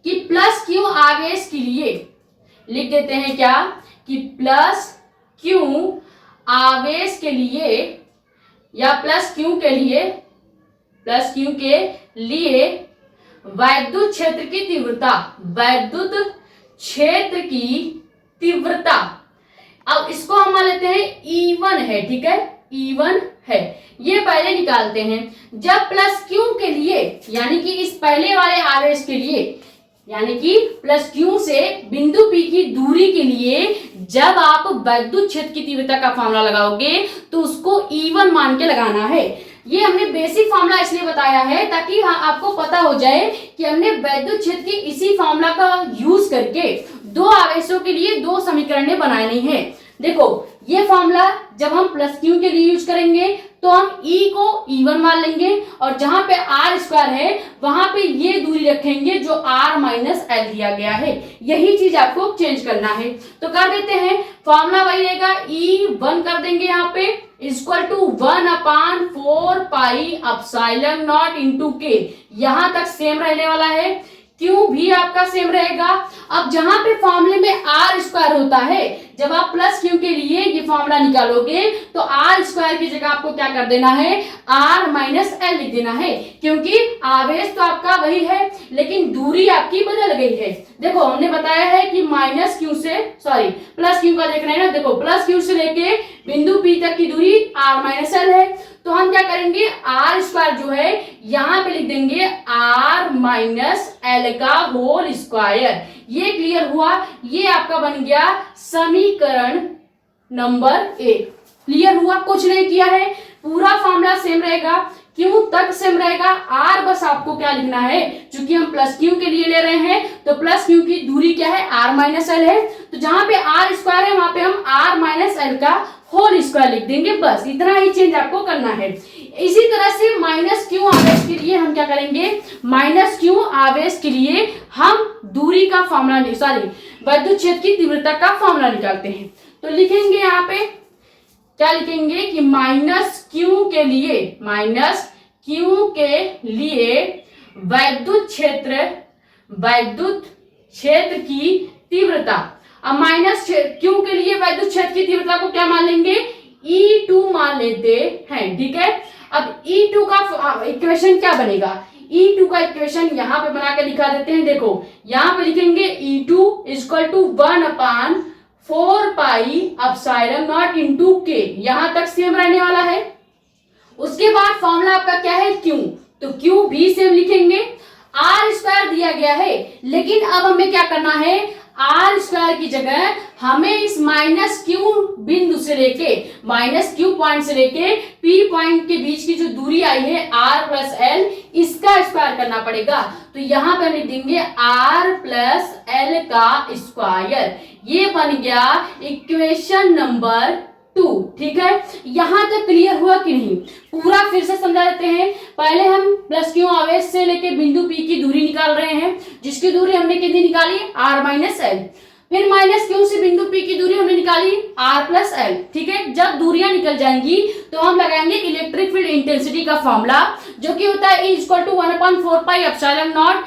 कि प्लस क्यू आवेश के लिए लिख देते हैं क्या कि प्लस क्यू आवेश के लिए या प्लस क्यू के लिए वैद्युत क्षेत्र की तीव्रता, वैद्युत क्षेत्र की तीव्रता, अब इसको हम मान लेते हैं E1 है, ठीक है, E1 है, ये पहले निकालते हैं। जब प्लस क्यू के लिए यानी कि इस पहले वाले आवेश के लिए यानी कि प्लस क्यू से बिंदु P की दूरी के लिए जब आप वैद्युत क्षेत्र की तीव्रता का फॉर्मूला लगाओगे तो उसको E1 मान के लगाना है। ये हमने बेसिक फॉर्मूला इसलिए बताया है ताकि आपको पता हो जाए कि हमने वैद्युत क्षेत्र की इसी फॉर्मूला का यूज करके दो आवेशों के लिए दो समीकरणें बनानी है। देखो ये फॉर्मूला जब हम प्लस क्यू के लिए यूज करेंगे तो हम E को E1 मान लेंगे और जहां पे R स्क्वायर है वहां पे ये दूरी रखेंगे जो R माइनस L दिया गया है। यही चीज आपको चेंज करना है, तो कर देते हैं। फॉर्मूला वही रहेगा, E1 कर देंगे यहाँ पे equal to 1/4 pi epsilon not into के, यहां तक सेम रहने वाला है। क्यू भी आपका सेम रहेगा। अब जहां पे फॉर्मूले में आर स्क्वायर होता है, जब आप प्लस क्यू के लिए ये फॉर्मूला निकालोगे तो आर स्क्वायर की जगह आपको क्या कर देना है, आर माइनस एल लिख देना है, क्योंकि आवेश तो आपका वही है लेकिन दूरी आपकी बदल गई है। देखो हमने बताया है कि माइनस क्यू से प्लस क्यू का देख रहे हैं ना, देखो प्लस क्यू से लेके बिंदु पी तक की दूरी आर माइनस एल है, तो हम क्या करेंगे, आर स्क्वायर जो है यहां पे लिख देंगे आर माइनस एल का होल स्क्वायर। ये क्लियर हुआ, ये आपका बन गया समीकरण नंबर 1। क्लियर हुआ, कुछ नहीं किया है, पूरा फॉर्मूला सेम रहेगा, क्यू तक सेम रहेगा, आर बस आपको क्या लिखना है, चूंकि हम प्लस क्यू के लिए ले रहे हैं तो प्लस क्यू की दूरी क्या है, आर माइनस एल है, तो जहां पे आर स्क्वायर है वहां पे हम आर माइनस एल का होल स्क्वायर लिख देंगे, बस इतना ही चेंज आपको करना है। इसी तरह से माइनस क्यू आवेश के लिए हम क्या करेंगे, माइनस क्यू आवेश के लिए हम दूरी का फॉर्मूला विद्युत क्षेत्र की तीव्रता का फॉर्मूला निकालते हैं। तो लिखेंगे यहाँ पे क्या लिखेंगे कि माइनस क्यू के लिए वैद्युत क्षेत्र की तीव्रता। अब माइनस क्यू के लिए वैद्युत क्षेत्र की तीव्रता को क्या मान लेंगे, E2 मान लेते हैं, ठीक है। अब E2 का इक्वेशन क्या बनेगा, E2 का इक्वेशन यहाँ पे बना के दिखा देते हैं। देखो यहाँ पे लिखेंगे E2 equal to 1/4 pi epsilon not into K, यहाँ तक सेम रहने वाला है। उसके बाद फॉर्मूला आपका क्या है, Q, तो Q भी सेम लिखेंगे। आर स्क्वायर दिया गया है, लेकिन अब हमें क्या करना है, आर स्क्वायर की जगह हमें इस माइनस क्यू बिंदु से लेके माइनस क्यू पॉइंट से लेके पी पॉइंट के बीच की जो दूरी आई है आर प्लस एल, इसका स्क्वायर करना पड़ेगा। तो यहाँ पे हम लिख देंगे आर प्लस एल का स्क्वायर। ये बन गया इक्वेशन नंबर 2, ठीक है। यहां तक क्लियर हुआ कि नहीं, पूरा फिर से समझा देते हैं। पहले हम प्लस क्यू आवेश से लेके बिंदु पी की दूरी निकाल रहे हैं, जिसकी दूरी हमने कितनी निकाली, आर माइनस एल। फिर माइनस क्यू से बिंदु पी की दूरी हमने निकाली आर प्लस एल, ठीक है। जब दूरियां निकल जाएंगी तो हम लगाएंगे इलेक्ट्रिक फील्ड इंटेंसिटी का फॉर्मूला, जो कि होता है E equal to 1/4 pi epsilon not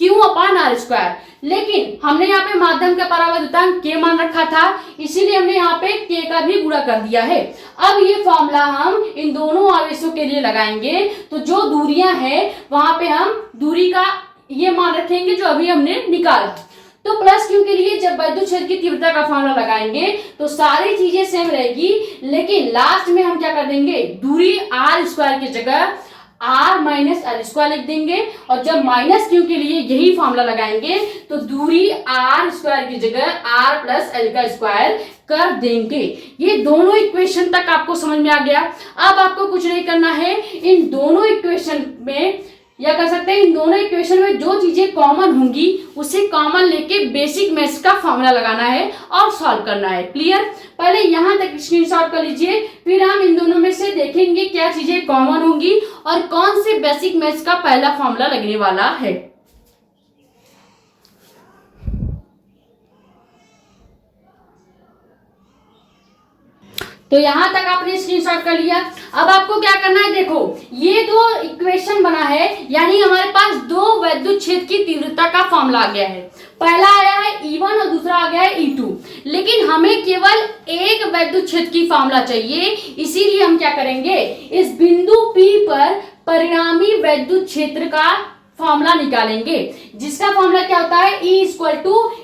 Q upon are square. लेकिन हमने यहाँ पे माध्यम का परावैद्युतांक के मान रखा था, इसीलिए हमने यहाँ पे के का भी गुणा कर दिया है। अब ये फॉर्मूला हम इन दोनों आवेशों के लिए लगाएंगे, तो जो दूरियां हैं वहां पे हम दूरी का ये मान रखेंगे जो अभी हमने निकाला। तो प्लस क्यू के लिए जब वैद्युत क्षेत्र की तीव्रता का फॉर्मूला लगाएंगे तो सारी चीजें सेम रहेगी, लेकिन लास्ट में हम क्या कर देंगे, दूरी आर स्क्वायर की जगह आर माइनस एल स्क्वायर लिख देंगे, और जब माइनस क्यू के लिए यही फॉर्मूला लगाएंगे तो दूरी आर स्क्वायर की जगह आर प्लस एल का स्क्वायर कर देंगे। ये दोनों इक्वेशन तक आपको समझ में आ गया। अब आपको कुछ नहीं करना है, इन दोनों इक्वेशन में या कर सकते हैं इन दोनों इक्वेशन में जो चीजें कॉमन होंगी उसे कॉमन लेके बेसिक मैथ्स का फॉर्मूला लगाना है और सॉल्व करना है। क्लियर? पहले यहां तक स्क्रीनशॉट कर लीजिए, फिर हम इन दोनों में से देखेंगे क्या चीजें कॉमन होंगी और कौन से बेसिक मैथ्स का पहला फॉर्मूला लगने वाला है। तो यहां तक आपने स्क्रीनशॉट कर लिया। अब आपको क्या करना है, देखो ये दो इक्वेशन बना है, यानी हमारे पास दो वैद्युत क्षेत्र की तीव्रता का फॉर्मूला आ गया है। पहला आया है E1 और दूसरा आ गया है E2, लेकिन हमें केवल एक वैद्युत क्षेत्र की फॉर्मूला चाहिए। इसीलिए हम क्या करेंगे, इस बिंदु P पर परिणामी वैद्युत क्षेत्र का फॉर्मूला निकालेंगे, जिसका फॉर्मूला क्या होता है, E =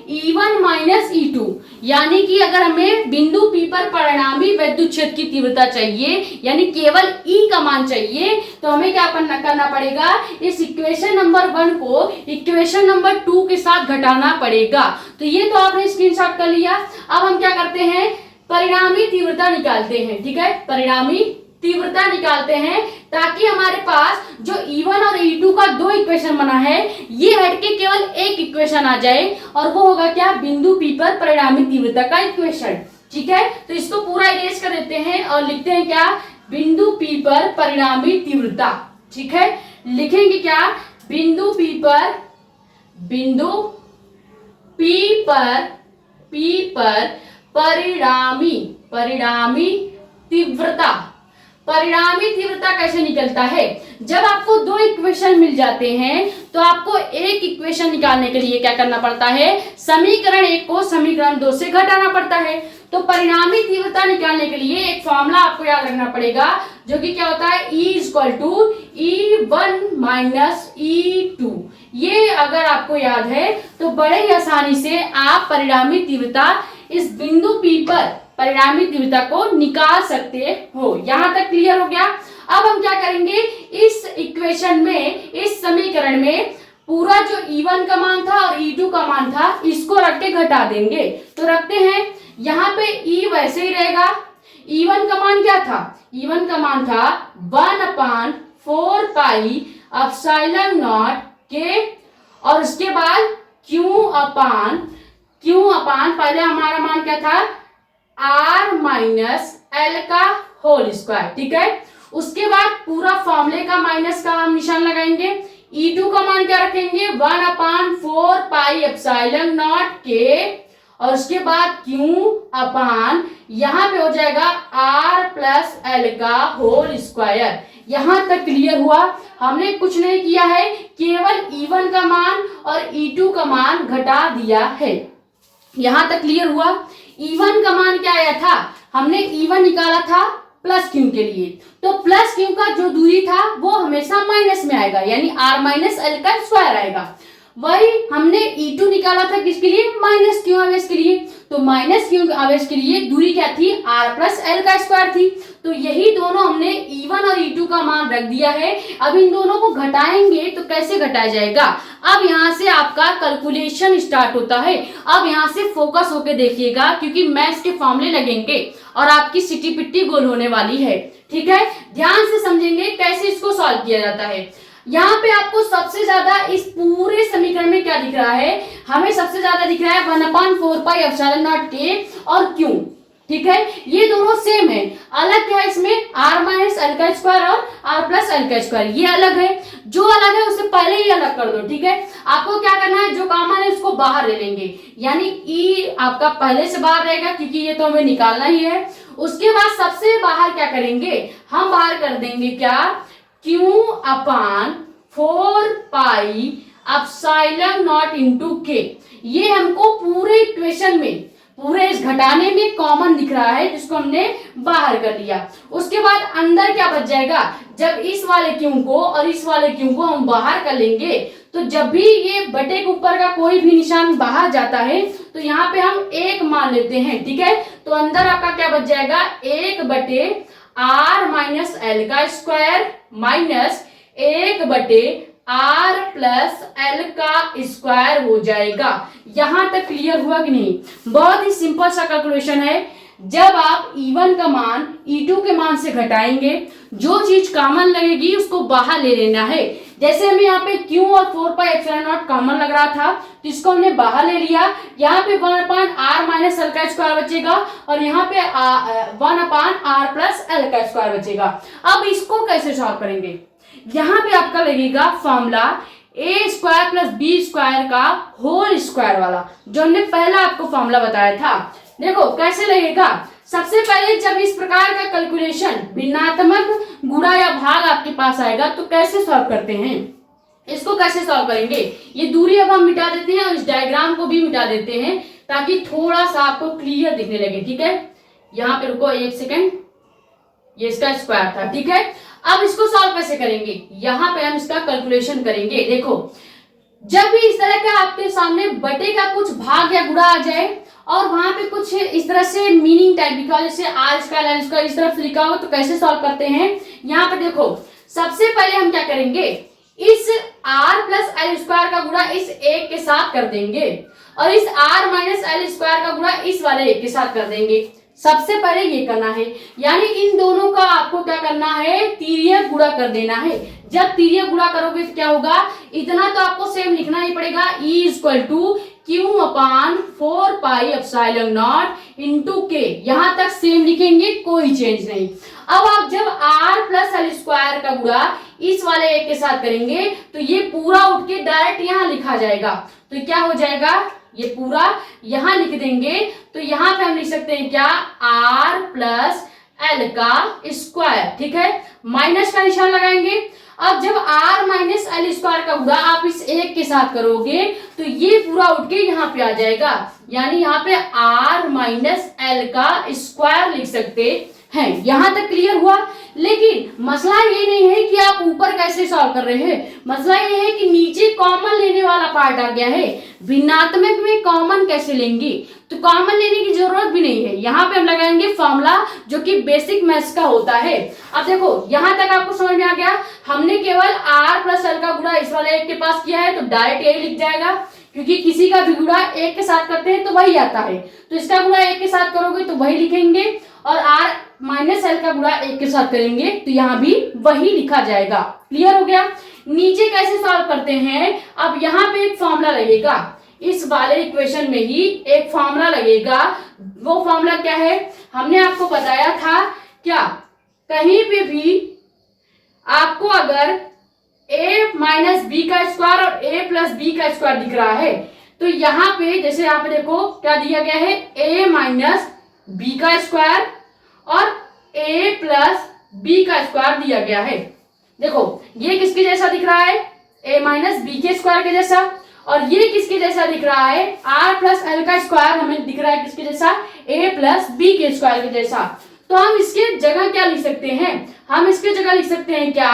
E1 - E2। यानी कि अगर हमें बिंदु P पर परिणामी वैद्युत क्षेत्र की तीव्रता चाहिए, यानी केवल E का मान चाहिए, तो हमें क्या करना पड़ेगा, इस इक्वेशन नंबर 1 को इक्वेशन नंबर 2 के साथ घटाना पड़ेगा। तो ये तो आपने स्क्रीनशॉट कर लिया। अब हम क्या करते हैं, परिणामी तीव्रता निकालते हैं। ठीक है, परिणामी तीव्रता निकालते हैं, ताकि हमारे पास जो E1 और E2 का दो इक्वेशन बना है, ये हटके केवल एक इक्वेशन आ जाए, और वो होगा क्या, बिंदु P पर परिणामी तीव्रता का इक्वेशन। ठीक है, तो इसको पूरा इरेज कर देते हैं और लिखते हैं क्या, बिंदु P पर परिणामी तीव्रता। ठीक है, लिखेंगे क्या, बिंदु P पर परिणामी तीव्रता। परिणामी तीव्रता कैसे निकलता है, जब आपको दो इक्वेशन मिल जाते हैं तो आपको एक इक्वेशन निकालने के लिए क्या करना पड़ता है, समीकरण 1 को समीकरण 2 से घटाना पड़ता है। तो परिणामी तीव्रता निकालने के लिए एक फॉर्मूला आपको याद रखना पड़ेगा, जो कि क्या होता है, E = E1 - E2। ये अगर आपको याद है तो बड़े ही आसानी से आप परिणामी तीव्रता, इस बिंदु P पर परिणामी तीव्रता को निकाल सकते हो। यहां तक क्लियर हो गया? अब हम क्या करेंगे, इस इक्वेशन में, इस समीकरण में पूरा जो E1 का मान था और E2 का मान था, इसको रख के घटा देंगे। तो रखते हैं, यहाँ पे E वैसे ही रहेगा। E1 का मान क्या था, E1 का मान था 1/4 पाई ε0 के, और उसके बाद Q अपान पहले हमारा मान क्या था, R - L का होल स्क्वायर। ठीक है, उसके बाद पूरा फॉर्मूले का माइनस का हम निशान लगाएंगे। E2 का मान क्या रखेंगे, 1/4 पाई ε0 के, और उसके बाद Q अपान यहां पे हो जाएगा R + L का होल स्क्वायर। यहां तक क्लियर हुआ? हमने कुछ नहीं किया है, केवल E1 का मान और E2 का मान घटा दिया है। यहां तक क्लियर हुआ? E1 का मान क्या आया था, हमने E1 निकाला था प्लस Q के लिए, तो प्लस Q का जो दूरी था वो हमेशा माइनस में आएगा, यानी R - L का स्क्वायर आएगा। वही हमने E2 निकाला था किसके लिए, माइनस Q आवेश के लिए, तो माइनस Q आवेश के लिए दूरी क्या थी, R + L का स्क्वायर थी। तो यही दोनों हमने E1 और E2 का मान रख दिया है। अब इन दोनों को घटाएंगे तो कैसे घटाया जाएगा, अब यहाँ से आपका कैलकुलेशन स्टार्ट होता है। अब यहाँ से फोकस होके देखिएगा, क्योंकि मैथ्स के फॉर्मूले लगेंगे और आपकी सिटी पिट्टी गोल होने वाली है। ठीक है, ध्यान से समझेंगे कैसे इसको सॉल्व किया जाता है। यहाँ पे आपको सबसे ज्यादा इस पूरे समीकरण में क्या दिख रहा है, हमें सबसे ज्यादा दिख रहा है 1/4 पाई ε0 के और Q। ठीक है, ये दोनों सेम है, अलग क्या है इसमें, R - L का स्क्वायर और R + L का स्क्वायर, ये अलग है। जो अलग है उसे पहले ही अलग कर दो। ठीक है, आपको क्या करना है, जो कॉमन है उसको बाहर ले लेंगे, यानी E आपका पहले से बाहर रहेगा, क्योंकि ये तो हमें निकालना ही है। उसके बाद सबसे बाहर क्या करेंगे, हम बाहर कर देंगे क्या, Q अपान 4 पाई ε0 के। ये हमको पूरे इक्वेशन में, पूरे इस घटाने में कॉमन दिख रहा है, जिसको हमने बाहर कर लिया। उसके बाद अंदर क्या बच जाएगा, जब इस वाले Q को और इस वाले Q को हम बाहर कर लेंगे, तो जब भी ये बटे के ऊपर का कोई भी निशान बाहर जाता है तो यहाँ पे हम 1 मान लेते हैं। ठीक है, तो अंदर आपका क्या बच जाएगा, 1/R - L का स्क्वायर माइनस 1/R + L का स्क्वायर हो जाएगा। यहां तक क्लियर हुआ कि नहीं? बहुत ही सिंपल सा कैलकुलेशन है। जब आप E1 का मान E2 के मान से घटाएंगे, जो चीज कॉमन लगेगी उसको बाहर ले लेना है। जैसे हमें यहाँ पे Q और 4πε0 कॉमन लग रहा था, तो इसको हमने बाहर ले लिया। यहाँ पे 1/r माइनस एल का स्क्वायर बचेगा और यहाँ पे 1/r प्लस एल का स्क्वायर बचेगा। अब इसको कैसे सॉल्व करेंगे? यहाँ पे आपका लगेगा फॉर्मूला ए स्क्वायर प्लस बी स्क्वायर का होल स्क्वायर वाला, जो हमने पहला आपको फॉर्मूला बताया था। देखो कैसे लगेगा। सबसे पहले जब इस प्रकार का कैलकुलेशन भिन्नात्मक गुणा या भाग आपके पास आएगा तो कैसे सॉल्व करते हैं, इसको कैसे सॉल्व करेंगे? ये दूरी अब हम मिटा देते हैं और इस डायग्राम को भी मिटा देते हैं ताकि थोड़ा सा आपको क्लियर दिखने लगे। ठीक है, यहाँ पे रुको एक सेकेंड, ये इसका स्क्वायर था। ठीक है, अब इसको सॉल्व कैसे करेंगे? यहाँ पे हम इसका कैलकुलेशन करेंगे। देखो, जब भी इस तरह का आपके सामने बटे का कुछ भाग या गुणा आ जाए और वहां पे कुछ इस तरह से मीनिंग टाइप लिखा हो, जैसे आर स्क्वायर एल स्क्वायर इस तरफ से लिखा हो, तो कैसे सॉल्व करते हैं? यहाँ पे देखो, सबसे पहले हम क्या करेंगे, इस आर प्लस एल स्क्वायर का गुणा इस एक के साथ कर देंगे और इस आर माइनस एल स्क्वायर का गुणा इस वाले एक के साथ कर देंगे। सबसे पहले ये करना है, यानी इन दोनों का आपको क्या करना है, तिर्यक गुणा कर देना है। जब तिर्यक गुणा करोगे तो क्या होगा, इतना तो आपको सेम लिखना ही पड़ेगा, E equal to Q upon 4πε0 into के, यहां तक सेम लिखेंगे, कोई चेंज नहीं। अब आप जब r प्लस एल स्क्वायर का गुणा इस वाले एक के साथ करेंगे तो ये पूरा उठ के डायरेक्ट यहाँ लिखा जाएगा। तो क्या हो जाएगा, ये पूरा यहां लिख देंगे। तो यहां पे हम लिख सकते हैं क्या, r प्लस एल का स्क्वायर। ठीक है, माइनस का निशान लगाएंगे। अब जब r माइनस एल स्क्वायर का गुणा आप इस एक के साथ करोगे तो ये पूरा उठ के यहाँ पे आ जाएगा, यानी यहाँ पे r माइनस एल का स्क्वायर लिख सकते हैं। यहां तक क्लियर हुआ। लेकिन मसला ये नहीं है कि आप ऊपर कैसे सॉल्व कर रहे हैं, मसला ये है कि नीचे कॉमन लेने वाला पार्ट आ गया है। भिन्नात्मक में कॉमन कैसे लेंगे? तो कॉमन लेने की जरूरत भी नहीं है, यहाँ पे हम लगाएंगे फॉर्मूला जो कि बेसिक मैथ्स का होता है। अब देखो, यहां तक आपको समझ में आ गया। हमने केवल r प्लस एल का गुणा इस वाले एक के पास किया है तो डायरेक्ट यही लिख जाएगा, क्योंकि किसी का भी गुणा एक के साथ करते हैं तो वही आता है। तो इसका गुणा एक के साथ करोगे तो वही लिखेंगे और r माइनस एल का गुणा एक के साथ करेंगे तो यहाँ भी वही लिखा जाएगा। क्लियर हो गया। नीचे कैसे सॉल्व करते हैं? अब यहाँ पे एक फॉर्मूला लगेगा, इस वाले इक्वेशन में ही एक फॉर्मूला लगेगा। वो फॉर्मूला क्या है? हमने आपको बताया था क्या, कहीं पे भी आपको अगर a माइनस बी का स्क्वायर और a प्लस बी का स्क्वायर दिख रहा है तो यहाँ पे, जैसे यहाँ पे देखो क्या दिया गया है, a माइनस बी का स्क्वायर और a प्लस बी का स्क्वायर दिया गया है। देखो, ये किसके जैसा दिख रहा है, a माइनस बी के स्क्वायर के जैसा, और ये किसके जैसा दिख रहा है, r प्लस एल का स्क्वायर हमें दिख रहा है किसके जैसा, a प्लस बी के स्क्वायर के जैसा। तो हम इसके जगह क्या लिख सकते हैं, हम इसके जगह लिख सकते हैं क्या,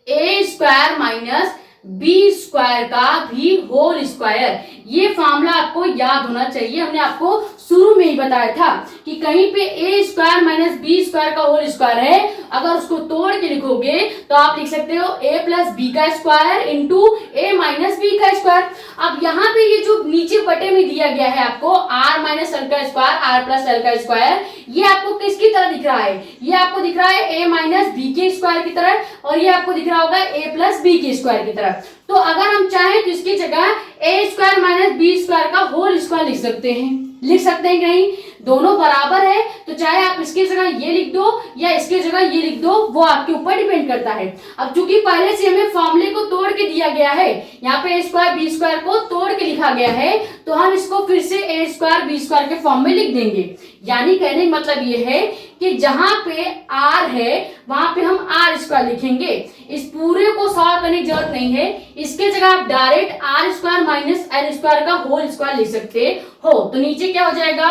a square minus B square का भी होल स्क्वायर। ये फॉर्मूला आपको याद होना चाहिए, हमने आपको शुरू में ही बताया था कि कहीं पे a square minus B square का होल स्क्वायर है, अगर उसको तोड़ के लिखोगे तो आप लिख सकते हो a प्लस बी का square into a minus B का स्क्वायर। अब यहाँ पे ये जो नीचे बटे में दिया गया है आपको r माइनस एल का स्क्वायर, r प्लस एल का स्क्वायर, ये आपको किसकी तरह दिख रहा है, ये आपको दिख रहा है a माइनस बी के स्क्वायर की तरह, और ये आपको दिख रहा होगा a प्लस बी के स्क्वायर की तरह। तो अगर हम चाहें तो इसकी जगह a square minus B square का होल स्क्वायर लिख सकते हैं, लिख सकते हैं नहीं, दोनों बराबर है तो चाहे आप इसकी जगह ये लिख दो या इसकी जगह ये लिख दो, वो आपके ऊपर डिपेंड करता है। अब चूंकि पहले से हमें फॉर्मूले को तोड़ के दिया गया है, यहाँ पे a स्क्वायर बी स्क्वायर को तोड़ के लिखा गया है, तो हम इसको फिर से a स्क्वायर बी स्क्वायर के फॉर्म में लिख देंगे। यानी कहने का मतलब ये है कि जहां पे r है वहां पे हम r स्क्वायर लिखेंगे। इस पूरे को सॉल्व करने की जरूरत नहीं है, इसके जगह आप direct r square minus L square का होल स्क्वायर लिख सकते हो। तो नीचे क्या हो जाएगा,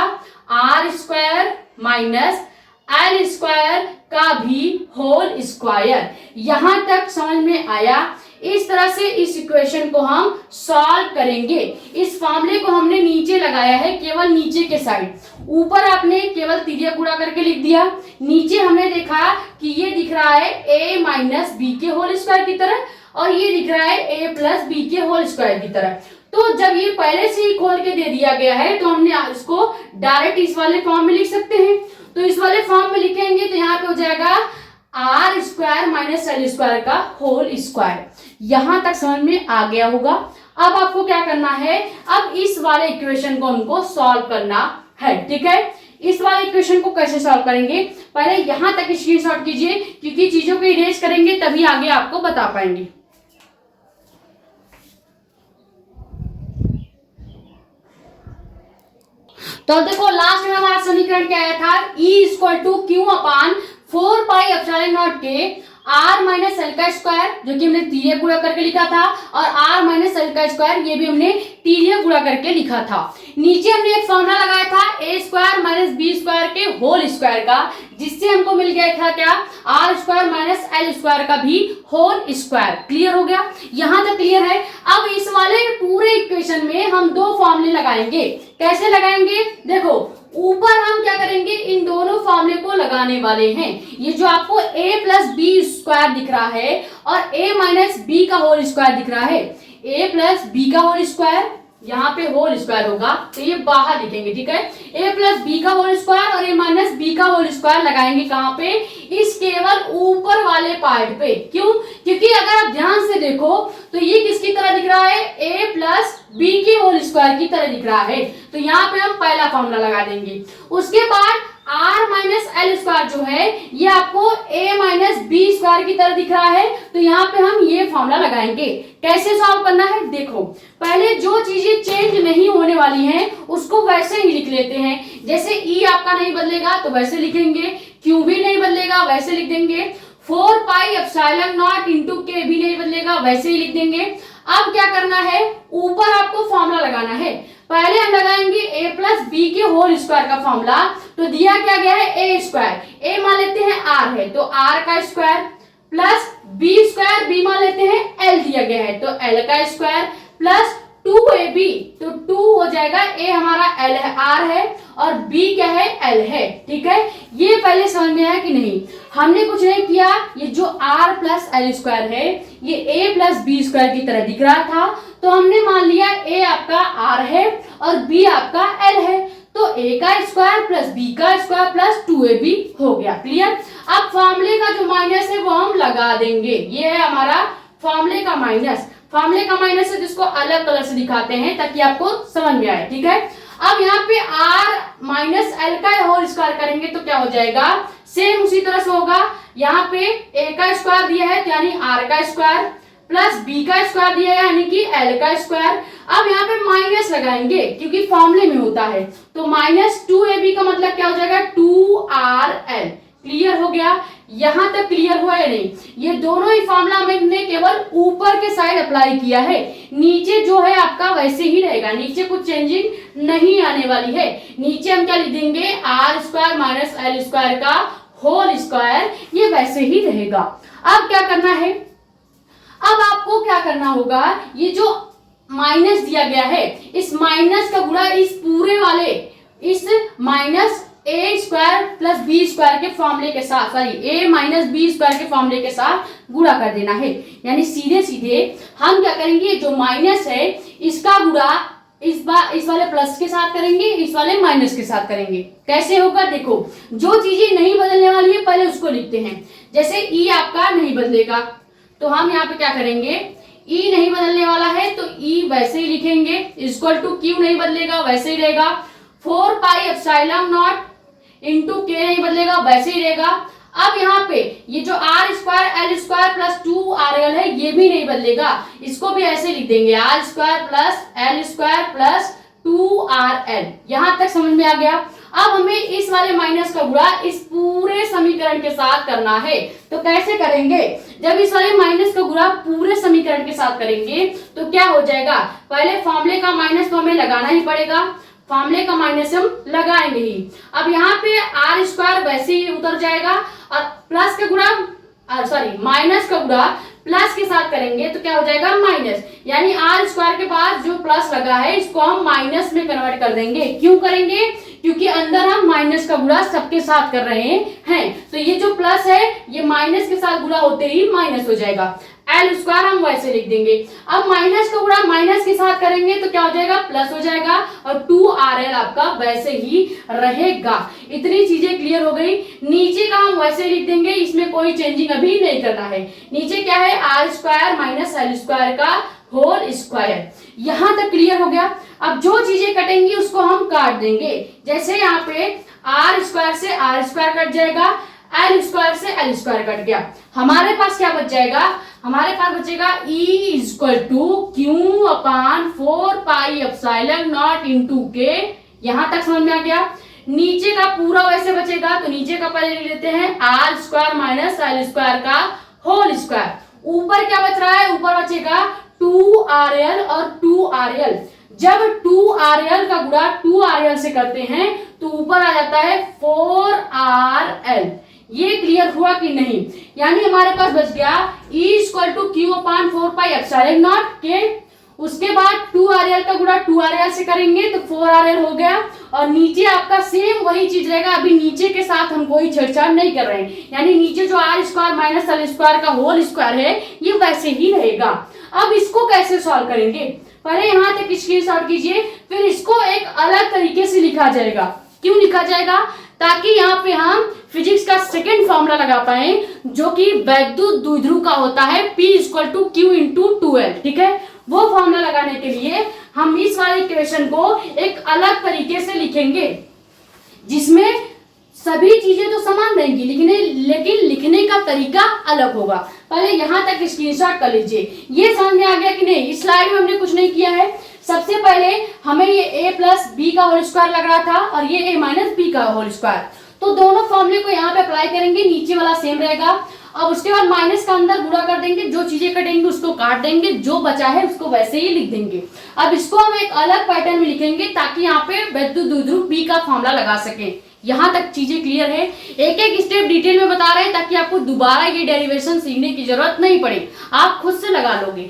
r square minus L square का भी होल स्क्वायर। यहां तक समझ में आया। इस तरह से इस इक्वेशन को हम सॉल्व करेंगे। इस फॉर्मूले को हमने नीचे लगाया है, केवल नीचे के साइड, ऊपर आपने केवल तिर्यक गुणा करके लिख दिया। नीचे हमने देखा कि ये दिख रहा है a माइनस बी के होल स्क्वायर की तरह और ये दिख रहा है a प्लस बी के होल स्क्वायर की तरह। तो जब ये पहले से ही खोल के दे दिया गया है तो हमने इसको डायरेक्ट इस वाले फॉर्म में लिख सकते हैं। तो इस वाले फॉर्म में लिखेंगे तो यहाँ पे हो जाएगा R square minus L square का होल स्क्वायर। यहां तक समझ में आ गया होगा। अब आपको क्या करना है, अब इस वाले इक्वेशन को हमको सॉल्व करना है। ठीक है, इस वाले इक्वेशन को कैसे सॉल्व करेंगे, पहले यहां तक स्क्रीनशॉट कीजिए, क्योंकि चीजों को इरेज करेंगे तभी आगे आपको बता पाएंगे। तो देखो लास्ट में हमारा समीकरण क्या आया था, E equal to Q upon 4 pi epsilon not के आर माइनस एल का स्क्वायर, जो कि हमने तिर्यक गुणा करके लिखा था, और आर माइनस एल का स्क्वायर ये भी हमने तिर्यक गुणा करके लिखा था। नीचे हमने एक फॉर्मूला लगाया था A square minus B square के होल स्क्वायर का, जिससे हमको मिल गया था क्या, R square minus L square का भी होल स्क्वायर। क्लियर हो गया, यहां तक क्लियर है। अब इस वाले पूरे इक्वेशन में हम दो फॉर्मूले लगाएंगे। कैसे लगाएंगे, देखो ऊपर हम क्या करेंगे, इन दोनों फॉर्मूले को लगाने वाले हैं। ये जो आपको a प्लस बी स्क्वायर दिख रहा है और a माइनस बी का होल स्क्वायर दिख रहा है, a प्लस बी का होल स्क्वायर, यहाँ पे होल स्क्वायर होगा तो ये बाहर लिखेंगे। ठीक है, a प्लस बी का होल स्क्वायर और a माइनस बी का होल स्क्वायर लगाएंगे कहाँ पे, इस केवल ऊपर वाले पार्ट पे। क्यों, क्योंकि अगर आप ध्यान से देखो तो ये किसकी तरह दिख रहा है, a प्लस बी के होल स्क्वायर की तरह दिख रहा है। तो यहाँ पे हम पहला फॉर्मूला लगा देंगे। उसके बाद आर माइनस एल स्क्वायर जो है ये आपको a माइनस बी स्क्वायर की तरह दिख रहा है, तो यहाँ पे हम ये फॉर्मूला लगाएंगे। कैसे सॉल्व करना है, देखो पहले जो चीजें चेंज नहीं होने वाली हैं उसको वैसे ही लिख लेते हैं। जैसे E आपका नहीं बदलेगा तो वैसे लिखेंगे, Q भी नहीं बदलेगा वैसे लिख देंगे, 4 पाई एप्सिलॉन नॉट इंटू के भी नहीं बदलेगा वैसे ही लिख देंगे। अब क्या करना है, ऊपर आपको फॉर्मूला लगाना है। पहले हम लगाएंगे a प्लस बी के होल स्क्वायर का फॉर्मूला, तो दिया क्या गया है a स्क्वायर, a मान लेते हैं r है तो r का square, plus b square, b मान लेते हैं l दिया गया है तो l का स्क्वायर, प्लस 2ab, तो 2 हो जाएगा, a हमारा l है, r है, और b क्या है, l है। ठीक है, ये पहले समझ में आया कि नहीं, हमने कुछ नहीं किया, ये जो r प्लस एल स्क्वायर है ये a प्लस बी स्क्वायर की तरह दिख रहा था, तो हमने मान लिया a आपका r है और b आपका l है, तो a का स्क्वायर प्लस b का स्क्वायर प्लस 2ab हो गया। क्लियर, अब फॉर्मूले का जो माइनस है वो हम लगा देंगे। ये है हमारा फॉर्मूले का माइनस। फॉर्मूले का माइनस है जिसको अलग कलर से दिखाते हैं ताकि आपको समझ में आए। ठीक है, अब यहाँ पे r माइनस एल का होल स्क्वायर करेंगे तो क्या हो जाएगा, सेम उसी तरह से होगा। यहाँ पे a का स्क्वायर दिया है तो यानी r का स्क्वायर, प्लस b का स्क्वायर दिया है यानी कि l का स्क्वायर। अब यहाँ पे माइनस लगाएंगे क्योंकि फॉर्मूले में होता है, तो माइनस 2ab का मतलब क्या हो जाएगा, 2rl। क्लियर हो गया, यहां तक क्लियर हुआ या नहीं। ये दोनों ही फॉर्मूला हमने केवल ऊपर के साइड अप्लाई किया है, नीचे जो है आपका वैसे ही रहेगा, नीचे कुछ चेंजिंग नहीं आने वाली है। नीचे हम क्या लिख देंगे, R square minus L square का होल स्क्वायर, ये वैसे ही रहेगा। अब क्या करना है, अब आपको क्या करना होगा, ये जो माइनस दिया गया है इस माइनस का गुणा इस पूरे वाले इस माइनस ए स्क्वायर प्लस बी स्क्वायर के फॉर्मूले के साथ, सॉरी ए माइनस बी स्क्वायर के फॉर्मूले के साथ गुणा कर देना है। यानी सीधे सीधे हम क्या करेंगे, जो माइनस है इसका गुणा इस वाले प्लस के साथ करेंगे, इस वाले माइनस के साथ करेंगे। कैसे होगा, देखो जो चीजें नहीं बदलने वाली है पहले उसको लिखते हैं। जैसे ई आपका नहीं बदलेगा तो हम यहाँ पे क्या करेंगे, ई नहीं बदलने वाला है तो ई वैसे ही लिखेंगे, इक्वल टू क्यू नहीं बदलेगा वैसे ही रहेगा, 4 पाई एप्सिलॉन नॉट इंटू के नहीं बदलेगा वैसे ही रहेगा। अब यहाँ पे ये जो R square L square plus 2rl है ये भी नहीं बदलेगा, इसको भी ऐसे लिख देंगे, R square plus L square plus 2rl। यहां तक समझ में आ गया। अब हमें इस वाले माइनस का गुणा इस पूरे समीकरण के साथ करना है, तो कैसे करेंगे, जब इस वाले माइनस का गुणा पूरे समीकरण के साथ करेंगे तो क्या हो जाएगा, पहले फॉर्मूले का माइनस तो हमें लगाना ही पड़ेगा, फॉर्मूले का माइनस हम लगाएंगे ही। अब यहाँ पे आर स्क्वायर वैसे ही उतर जाएगा और प्लस का गुणा सॉरी माइनस का गुणा प्लस के साथ करेंगे तो क्या हो जाएगा, माइनस, यानी आर स्क्वायर के बाद जो प्लस लगा है इसको हम माइनस में कन्वर्ट कर देंगे। क्यों करेंगे, क्योंकि अंदर हम माइनस का गुणा सबके साथ कर रहे हैं, तो ये जो प्लस है ये माइनस के साथ गुणा होते ही माइनस हो जाएगा। एल स्क्वायर हम वैसे लिख देंगे। अब माइनस का गुणा माइनस के साथ करेंगे तो क्या हो जाएगा, प्लस हो जाएगा, और 2RL आपका वैसे ही रहेगा। इतनी चीजें क्लियर हो गई। नीचे का हम वैसे लिख देंगे, इसमें कोई चेंजिंग अभी नहीं करना है। नीचे क्या है, R square minus L square का होल स्क्वायर। यहां तक क्लियर हो गया। अब जो चीजें कटेंगी उसको हम काट देंगे। जैसे यहाँ पे आर स्क्वायर से आर स्क्वायर कट जाएगा, एल स्क्वायर से एल स्क्वायर कट गया। हमारे पास क्या बच जाएगा, हमारे पास बचेगा E equal to Q upon 4πε0 into के। यहां तक समझ में आ गया। नीचे का पूरा वैसे बचेगा, तो नीचे का पहले लिख लेते हैं R square minus L square का होल स्क्वायर। ऊपर क्या बच रहा है, ऊपर बचेगा 2RL और 2RL। जब 2RL का गुणा 2RL से करते हैं तो ऊपर आ जाता है 4RL। ये क्लियर हुआ कि नहीं, यानी हमारे पास बच गया E equal to Q upon 4πε0 के। उसके बाद 2RL का गुणा 2RL से करेंगे तो 4RL हो गया, और नीचे आपका सेम वही चीज रहेगा। अभी नीचे के साथ हम कोई छेड़छाड़ नहीं कर रहे हैं, यानी नीचे जो R square minus L square का होल स्क्वायर है ये वैसे ही रहेगा। अब इसको कैसे सॉल्व करेंगे, पहले यहां तक स्क्रीनशॉट कीजिए, फिर इसको एक अलग तरीके से लिखा जाएगा। क्यों लिखा जाएगा, ताकि यहाँ पे हम फिजिक्स का सेकेंड फॉर्मूला लगा पाए, जो कि वैद्युत द्विध्रुव का होता है P equal to Q into 2L। ठीक है, वो फॉर्मूला लगाने के लिए हम इस वाले इक्वेशन को एक अलग तरीके से लिखेंगे, जिसमें सभी चीजें तो समान रहेंगी लेकिन लिखने का तरीका अलग होगा। पहले यहां तक स्क्रीनशॉट कर लीजिए। ये समझ में आ गया कि नहीं, इस स्लाइड में हमने कुछ नहीं किया है। सबसे पहले हमें ये a प्लस बी का होल स्क्वायर लग रहा था और ये a माइनस बी का होल स्क्वायर, तो दोनों फॉर्मूले को यहाँ पे अप्लाई करेंगे, नीचे वाला सेम रहेगा। अब उसके बाद माइनस का अंदर गुणा कर देंगे, जो चीजें कटेंगे उसको काट देंगे, जो बचा है उसको वैसे ही लिख देंगे। अब इसको हम एक अलग पैटर्न में लिखेंगे ताकि यहाँ पे वैद्युत द्विध्रुव P का फॉर्मूला लगा सके। यहां तक चीजें क्लियर है, एक एक स्टेप डिटेल में बता रहे हैं ताकि आपको दोबारा ये डेरिवेशन सीखने की जरूरत नहीं पड़े, आप खुद से लगा लोगे।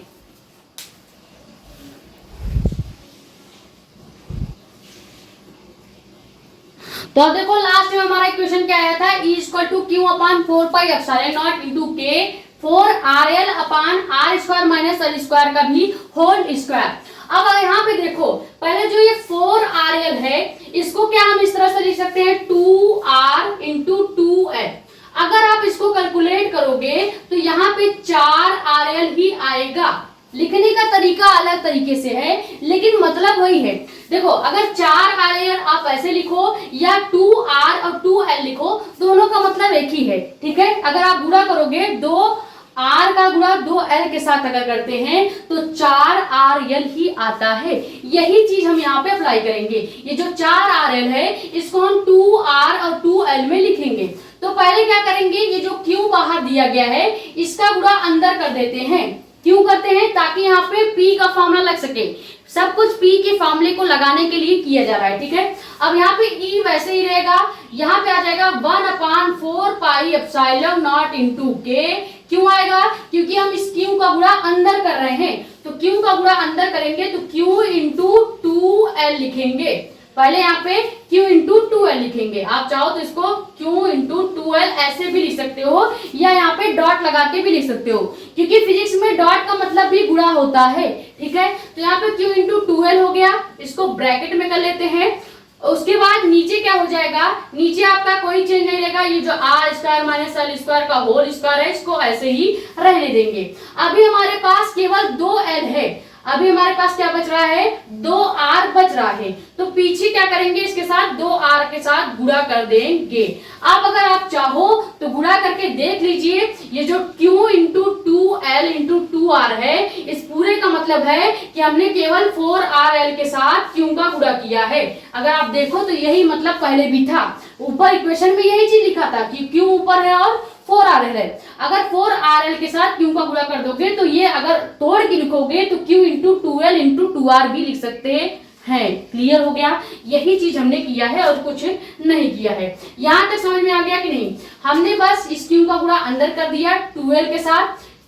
तो अब देखो लास्ट में हमारा इक्वेशन क्या आया था, E equal to Q upon 4πε0 into के 4RL upon are square minus L square का भी होल स्क्वायर। अब यहाँ पे देखो, पहले जो ये 4RL है इसको क्या हम इस तरह से लिख सकते हैं 2R इंटू 2L। अगर आप इसको कैलकुलेट करोगे तो यहाँ पे 4RL ही आएगा। लिखने का तरीका अलग तरीके से है लेकिन मतलब वही है। देखो, अगर 4RL आप ऐसे लिखो या 2R और 2L लिखो, दोनों का मतलब एक ही है। ठीक है, अगर आप गुणा करोगे 2R का गुणा 2L के साथ अगर करते हैं तो 4RL ही आता है। यही चीज हम यहाँ पे अप्लाई करेंगे। ये जो 4RL है इसको हम 2R और 2L में लिखेंगे। तो पहले क्या करेंगे, ये जो Q बाहर दिया गया है इसका गुणा अंदर कर देते हैं। क्यों करते हैं, ताकि यहाँ पे P का फॉर्मूला लग सके। सब कुछ P के फॉर्मूले को लगाने के लिए किया जा रहा है। ठीक है, अब यहाँ पे E वैसे ही रहेगा, यहाँ पे आ जाएगा 1/4πε0 इंटू के। क्यों आएगा, क्योंकि हम इस Q का गुणा अंदर कर रहे हैं, तो Q का गुणा अंदर करेंगे तो Q इंटू 2L लिखेंगे। पहले यहाँ पे Q इंटू 2L लिखेंगे। आप चाहो तो इसको Q इंटू 2L ऐसे भी लिख सकते हो, या यहाँ पे डॉट लगा के भी लिख सकते हो, क्योंकि फिजिक्स में डॉट का मतलब भी गुणा होता है। ठीक है, तो यहाँ पे Q इंटू 2L हो गया, इसको ब्रैकेट में कर लेते हैं। उसके बाद नीचे क्या हो जाएगा, नीचे आपका कोई चेंज नहीं रहेगा। ये जो R square minus L square का होल स्क्वायर है इसको ऐसे ही रहने देंगे। अभी हमारे पास केवल 2L है, अभी हमारे पास क्या बच रहा है, 2R बच रहा है। तो पीछे क्या करेंगे, इसके साथ 2R के साथ गुणा कर देंगे। अब अगर आप चाहो तो गुणा करके देख लीजिए, ये जो Q into 2L into 2R है, इस पूरे का मतलब है कि हमने केवल 4RL के साथ Q का गुणा किया है। अगर आप देखो तो यही मतलब पहले भी था, ऊपर इक्वेशन में यही चीज लिखा था कि Q ऊपर है और 4RL है। अगर 4RL के साथ Q का गुणा कर दोगे तो ये अगर तोड़ के लिखोगे तो Q into 2L into 2R भी लिख सकते हैं। क्लियर हो गया, यही चीज हमने किया है और कुछ नहीं किया है। यहां तक समझ में आ गया कि नहीं, हमने बस इस Q का गुणा अंदर कर दिया 2L के साथ।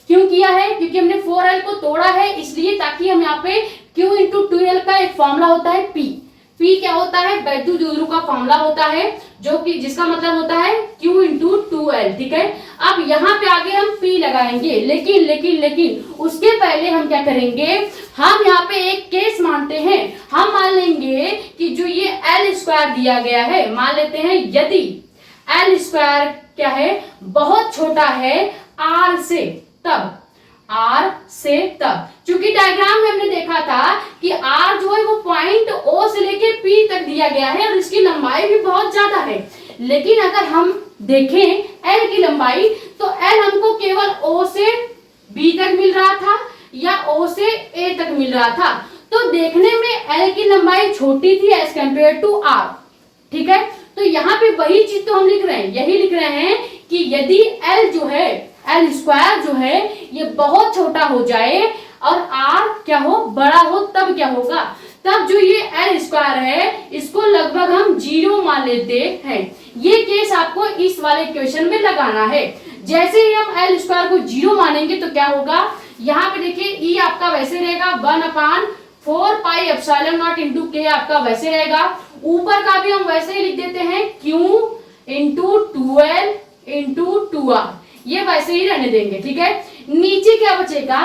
क्यों किया है, क्योंकि हमने 4L को तोड़ा है इसलिए, ताकि हम यहाँ पे Q इंटू 2L का एक फॉर्मूला होता है P P क्या होता है, वैद्युत द्विध्रुव का फॉर्मूला होता है, जो कि जिसका मतलब होता है Q इंटू 2L। ठीक है, अब यहाँ पे आगे हम P लगाएंगे, लेकिन उसके पहले हम क्या करेंगे, हम यहाँ पे एक केस मानते हैं। हम मान लेंगे कि जो ये L स्क्वायर दिया गया है, मान लेते हैं यदि L स्क्वायर क्या है, बहुत छोटा है R से, तब R से तब, क्योंकि डायग्राम में हमने देखा था कि R जो है वो पॉइंट O से लेके P तक दिया गया है और इसकी लंबाई भी बहुत ज्यादा है। लेकिन अगर हम देखें L की लंबाई, तो L हमको केवल O से B तक मिल रहा था या O से A तक मिल रहा था, तो देखने में L की लंबाई छोटी थी एज कम्पेयर टू R। ठीक है, तो यहाँ पे वही चीज तो हम लिख रहे हैं, यही लिख रहे हैं कि यदि L जो है, L स्क्वायर जो है ये बहुत छोटा हो जाए और R क्या हो, बड़ा हो, तब क्या होगा, तब जो ये L स्क्वायर है इसको लगभग हम 0 मान लेते हैं। ये केस आपको इस वाले इक्वेशन में लगाना है। जैसे ही हम L स्क्वायर को 0 मानेंगे तो क्या होगा, यहाँ पे देखिए E आपका वैसे रहेगा 1/4 pi epsilon not into K आपका वैसे रहेगा, ऊपर का भी हम वैसे ही लिख देते हैं Q into 2L into 2R, ये वैसे ही रहने देंगे। ठीक है, नीचे क्या बचेगा,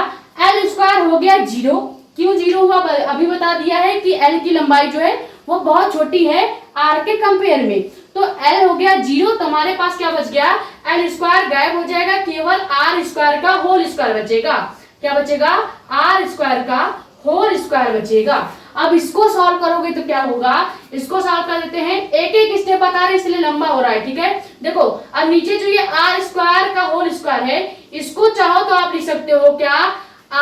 L स्क्वायर हो गया 0। क्यों 0 हुआ अभी बता दिया है कि L की लंबाई जो है वो बहुत छोटी है R के कंपेयर में, तो L हो गया 0, तो हमारे पास क्या बच गया, L स्क्वायर गायब हो जाएगा, केवल R स्क्वायर का होल स्क्वायर बचेगा। क्या बचेगा, R स्क्वायर का होल स्क्वायर बचेगा। अब इसको सॉल्व करोगे तो क्या होगा, इसको सॉल्व कर देते हैं, एक एक स्टेप बता रहे इसलिए लंबा हो रहा है। ठीक है, देखो अब नीचे जो ये R स्क्वायर का होल स्क्वायर है, इसको चाहो तो आप लिख सकते हो क्या,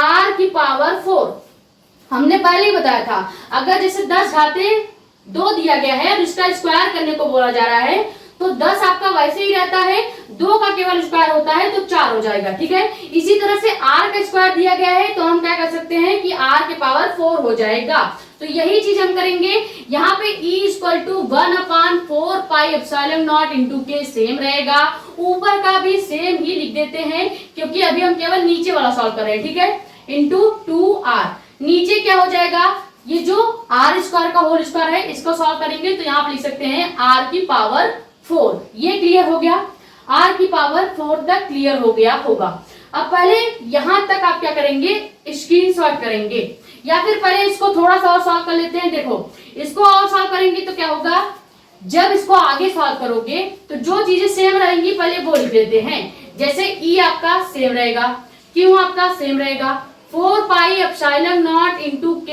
R की पावर 4। हमने पहले ही बताया था, अगर जैसे 10 घाते 2 दिया गया है और इसका स्क्वायर करने को बोला जा रहा है, तो 10 आपका वैसे ही रहता है, 2 का केवल स्क्वायर होता है तो 4 हो जाएगा। ठीक है, इसी तरह से R का स्क्वायर दिया गया है तो हम क्या कर सकते हैं कि R की पावर 4 हो जाएगा। तो यही चीज हम करेंगे। यहाँ पे E equal to 1/4 pi epsilon not into K same रहेगा, ऊपर का भी सेम ही लिख देते हैं क्योंकि अभी हम केवल नीचे वाला सॉल्व कर रहे हैं। ठीक है, इंटू 2R, नीचे क्या हो जाएगा, ये जो R स्क्वायर का होल स्क्वायर है इसको सॉल्व करेंगे तो यहाँ आप लिख सकते हैं R की पावर 4। ये क्लियर हो गया, R की पावर 4 तक क्लियर हो गया होगा। अब पहले यहां तक आप क्या करेंगे, स्क्रीनशॉट करेंगे, या फिर पहले इसको थोड़ा सा और सॉल्व कर लेते हैं। देखो इसको और सॉल्व करेंगे तो क्या होगा, जब इसको आगे सॉल्व करोगे तो जो चीजें सेम रहेंगी पहले वो लिख देते हैं। जैसे E आपका सेम रहेगा, Q आपका सेम रहेगा, 4 pi epsilon not into K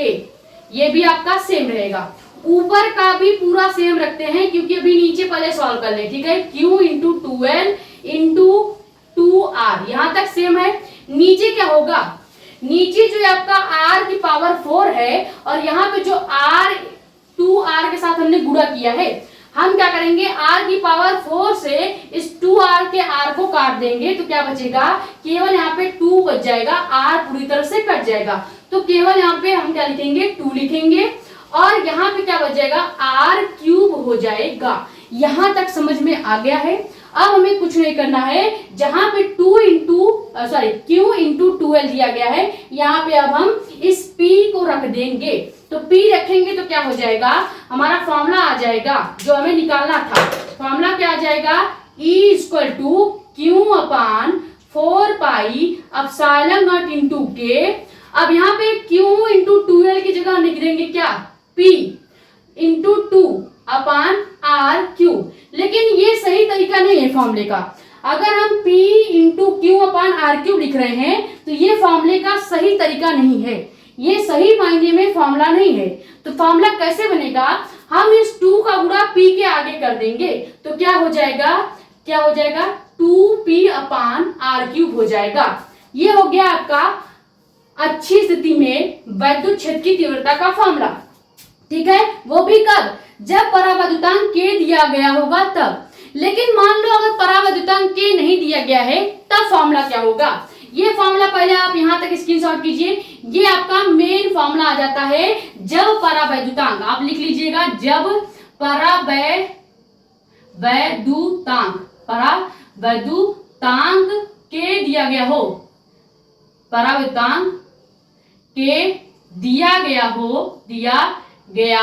ये भी आपका सेम रहेगा, ऊपर का भी पूरा सेम रखते हैं क्योंकि अभी नीचे पहले सॉल्व कर ले। ठीक है, Q into 2L into 2R यहां तक सेम है। नीचे क्या होगा, नीचे जो आपका R की पावर 4 है और यहाँ पे जो R 2R के साथ हमने गुणा किया है, हम क्या करेंगे, R की पावर 4 से इस 2R के R को काट देंगे तो क्या बचेगा, केवल यहाँ पे 2 बच जाएगा, R पूरी तरह से कट जाएगा, तो केवल यहाँ पे हम क्या लिखेंगे, 2 लिखेंगे और यहाँ पे क्या बच जाएगा, R क्यूब हो जाएगा। यहां तक समझ में आ गया है। अब हमें कुछ नहीं करना है, जहां पे Q इंटू 2L दिया गया है, यहाँ पे अब हम इस P को रख देंगे। तो P रखेंगे तो क्या हो जाएगा, हमारा फॉर्मूला आ जाएगा जो हमें निकालना था। फॉर्मूला क्या आ जाएगा, E equal to Q upon 4 pi epsilon not into K। अब यहाँ पे Q इंटू 2L की जगह लिख देंगे क्या, P इंटू 2 अपान R क्यूब। लेकिन ये सही तरीका नहीं है फॉर्मूले का। अगर हम P इंटू क्यू अपान R क्यूब लिख रहे हैं तो ये फॉर्मूले का सही तरीका नहीं है, ये सही मायने में फॉर्मूला नहीं है। तो फॉर्मूला कैसे बनेगा, हम इस 2 का गुणा P के आगे कर देंगे तो क्या हो जाएगा, 2P अपान R क्यूब हो जाएगा। ये हो गया आपका अच्छी स्थिति में वैद्युत क्षेत्र की तीव्रता का फॉर्मूला। ठीक है, वो भी कब, जब परावैद्युतांक K दिया गया होगा तब। लेकिन मान लो अगर परावैद्युतांक K नहीं दिया गया है तब फॉर्मूला क्या होगा, ये फॉर्मूला पहले आप यहां तक स्क्रीनशॉट कीजिए। ये आपका मेन फॉर्मूला आ जाता है जब परावैद्युतांक, आप लिख लीजिएगा, जब परावैद्युतांक K दिया गया हो, परावैद्युतांक K दिया गया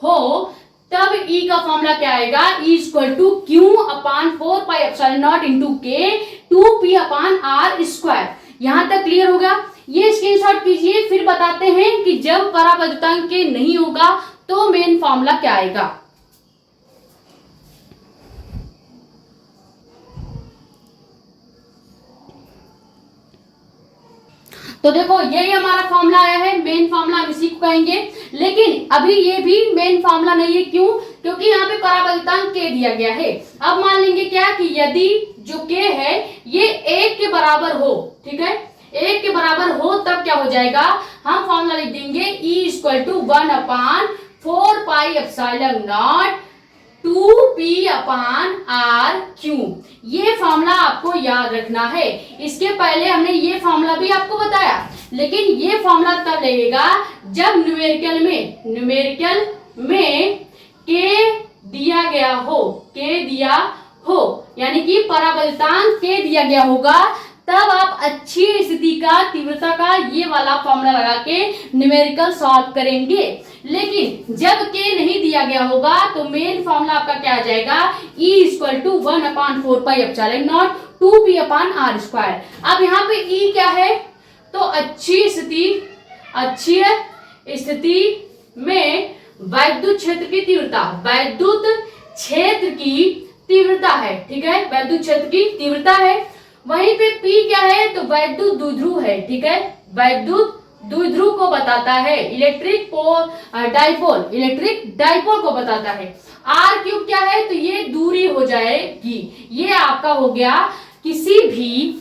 हो तब E का फॉर्मूला क्या आएगा, E equal to Q upon 4πε0 into के 2p/r²। यहां तक क्लियर होगा। ये स्क्रीनशॉट कीजिए, फिर बताते हैं कि जब परावैद्युतांक के नहीं होगा तो मेन फॉर्मूला क्या आएगा। तो देखो यही हमारा फॉर्मूला आया है, मेन फॉर्मूला हम इसी को कहेंगे। लेकिन अभी ये भी मेन फॉर्मूला नहीं है, क्यों? क्योंकि यहाँ पे परावैद्युतांक के दिया गया है। अब मान लेंगे क्या कि यदि जो के है ये 1 के बराबर हो, ठीक है, 1 के बराबर हो तब क्या हो जाएगा, हम फॉर्मूला लिख देंगे E इक्वल टू 1/4πε0 2p/r³। ये फॉर्मूला आपको याद रखना है। इसके पहले हमने ये फॉर्मूला भी आपको बताया, लेकिन ये फॉर्मूला तब लगेगा जब न्यूमेरिकल में के दिया गया हो, यानी कि परावैद्युतांक के दिया गया होगा, तब आप अच्छी स्थिति का तीव्रता का ये वाला फॉर्मूला लगा के न्यूमेरिकल सॉल्व करेंगे। लेकिन जब के नहीं दिया गया होगा तो मेन फॉर्मूला आपका क्या आ जाएगा, E इक्वल टू 1/4πε0 2p/r²। अब यहाँ पे E क्या है, तो अच्छी स्थिति में वैद्युत क्षेत्र की तीव्रता है, ठीक है, वैद्युत क्षेत्र की तीव्रता है। वहीं पे P क्या है, तो वैद्युत द्विध्रुव है, ठीक है, वैद्युत द्विध्रुव को बताता है, इलेक्ट्रिक डाइपोल को बताता है। R³ क्या है, तो ये दूरी हो जाएगी। ये आपका हो गया किसी भी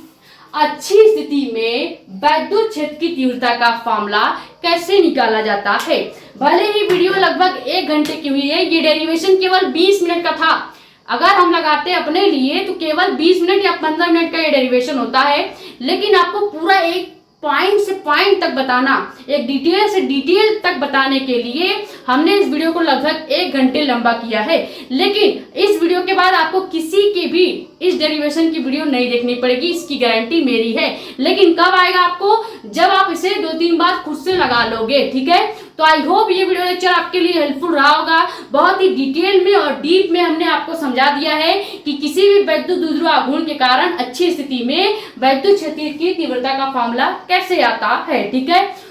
अच्छी स्थिति में वैद्युत क्षेत्र की तीव्रता का फॉर्मूला कैसे निकाला जाता है। भले ही वीडियो लगभग 1 घंटे की हुई है, ये डेरिवेशन केवल 20 मिनट का था। अगर हम लगाते हैं अपने लिए तो केवल 20 मिनट या 15 मिनट का ये डेरिवेशन होता है, लेकिन आपको पूरा एक पॉइंट से पॉइंट तक बताना, एक डिटेल से डिटेल तक बताने के लिए हमने इस वीडियो को लगभग 1 घंटे लंबा किया है। लेकिन इस वीडियो के बाद आपको किसी की भी इस डेरिवेशन की वीडियो नहीं देखनी पड़ेगी, इसकी गारंटी मेरी है। लेकिन कब आएगा आपको, जब आप इसे 2-3 बार खुद से लगा लोगे, ठीक है। तो आई होप ये वीडियो लेक्चर आपके लिए हेल्पफुल रहा होगा। बहुत ही डिटेल में और डीप में हमने आपको समझा दिया है कि किसी भी वैद्युत द्विध्रुव आघूर्ण के कारण अच्छी स्थिति में वैद्युत क्षेत्र की तीव्रता का फॉर्मूला कैसे आता है, ठीक है।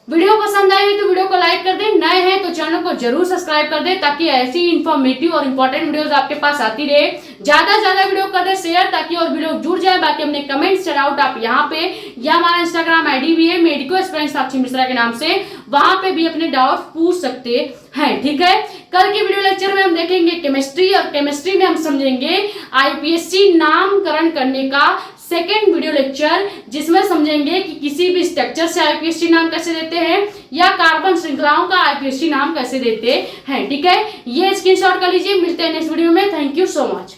वीडियो पसंद आई तो वीडियो को लाइक कर दें, नए हैं तो चैनल को जरूर सब्सक्राइब कर दें, ताकि ऐसी इंफॉर्मेटिव और इंपॉर्टेंट वीडियोस आपके पास आती रहे। ज्यादा से ज्यादा वीडियो कर दें शेयर, ताकि और वीडियो जुड़ जाए। बाकी अपने कमेंट्स चलाउट आप यहाँ पे, या हमारा इंस्टाग्राम आईडी भी है मेडिको एस्पिरेंट साक्षी मिश्रा के नाम से, वहां पे भी अपने डाउट पूछ सकते हैं, ठीक है। कल के वीडियो लेक्चर में हम देखेंगे केमिस्ट्री, और केमिस्ट्री में हम समझेंगे IPSC नामकरण करने का सेकेंड वीडियो लेक्चर, जिसमें समझेंगे कि किसी भी स्ट्रक्चर से IPSC नाम कैसे देते हैं, या कार्बन श्रृंखलाओं का IPSC नाम कैसे देते हैं, ठीक है। ये स्क्रीनशॉट कर लीजिए। मिलते हैं नेक्स्ट वीडियो में। Thank you so much.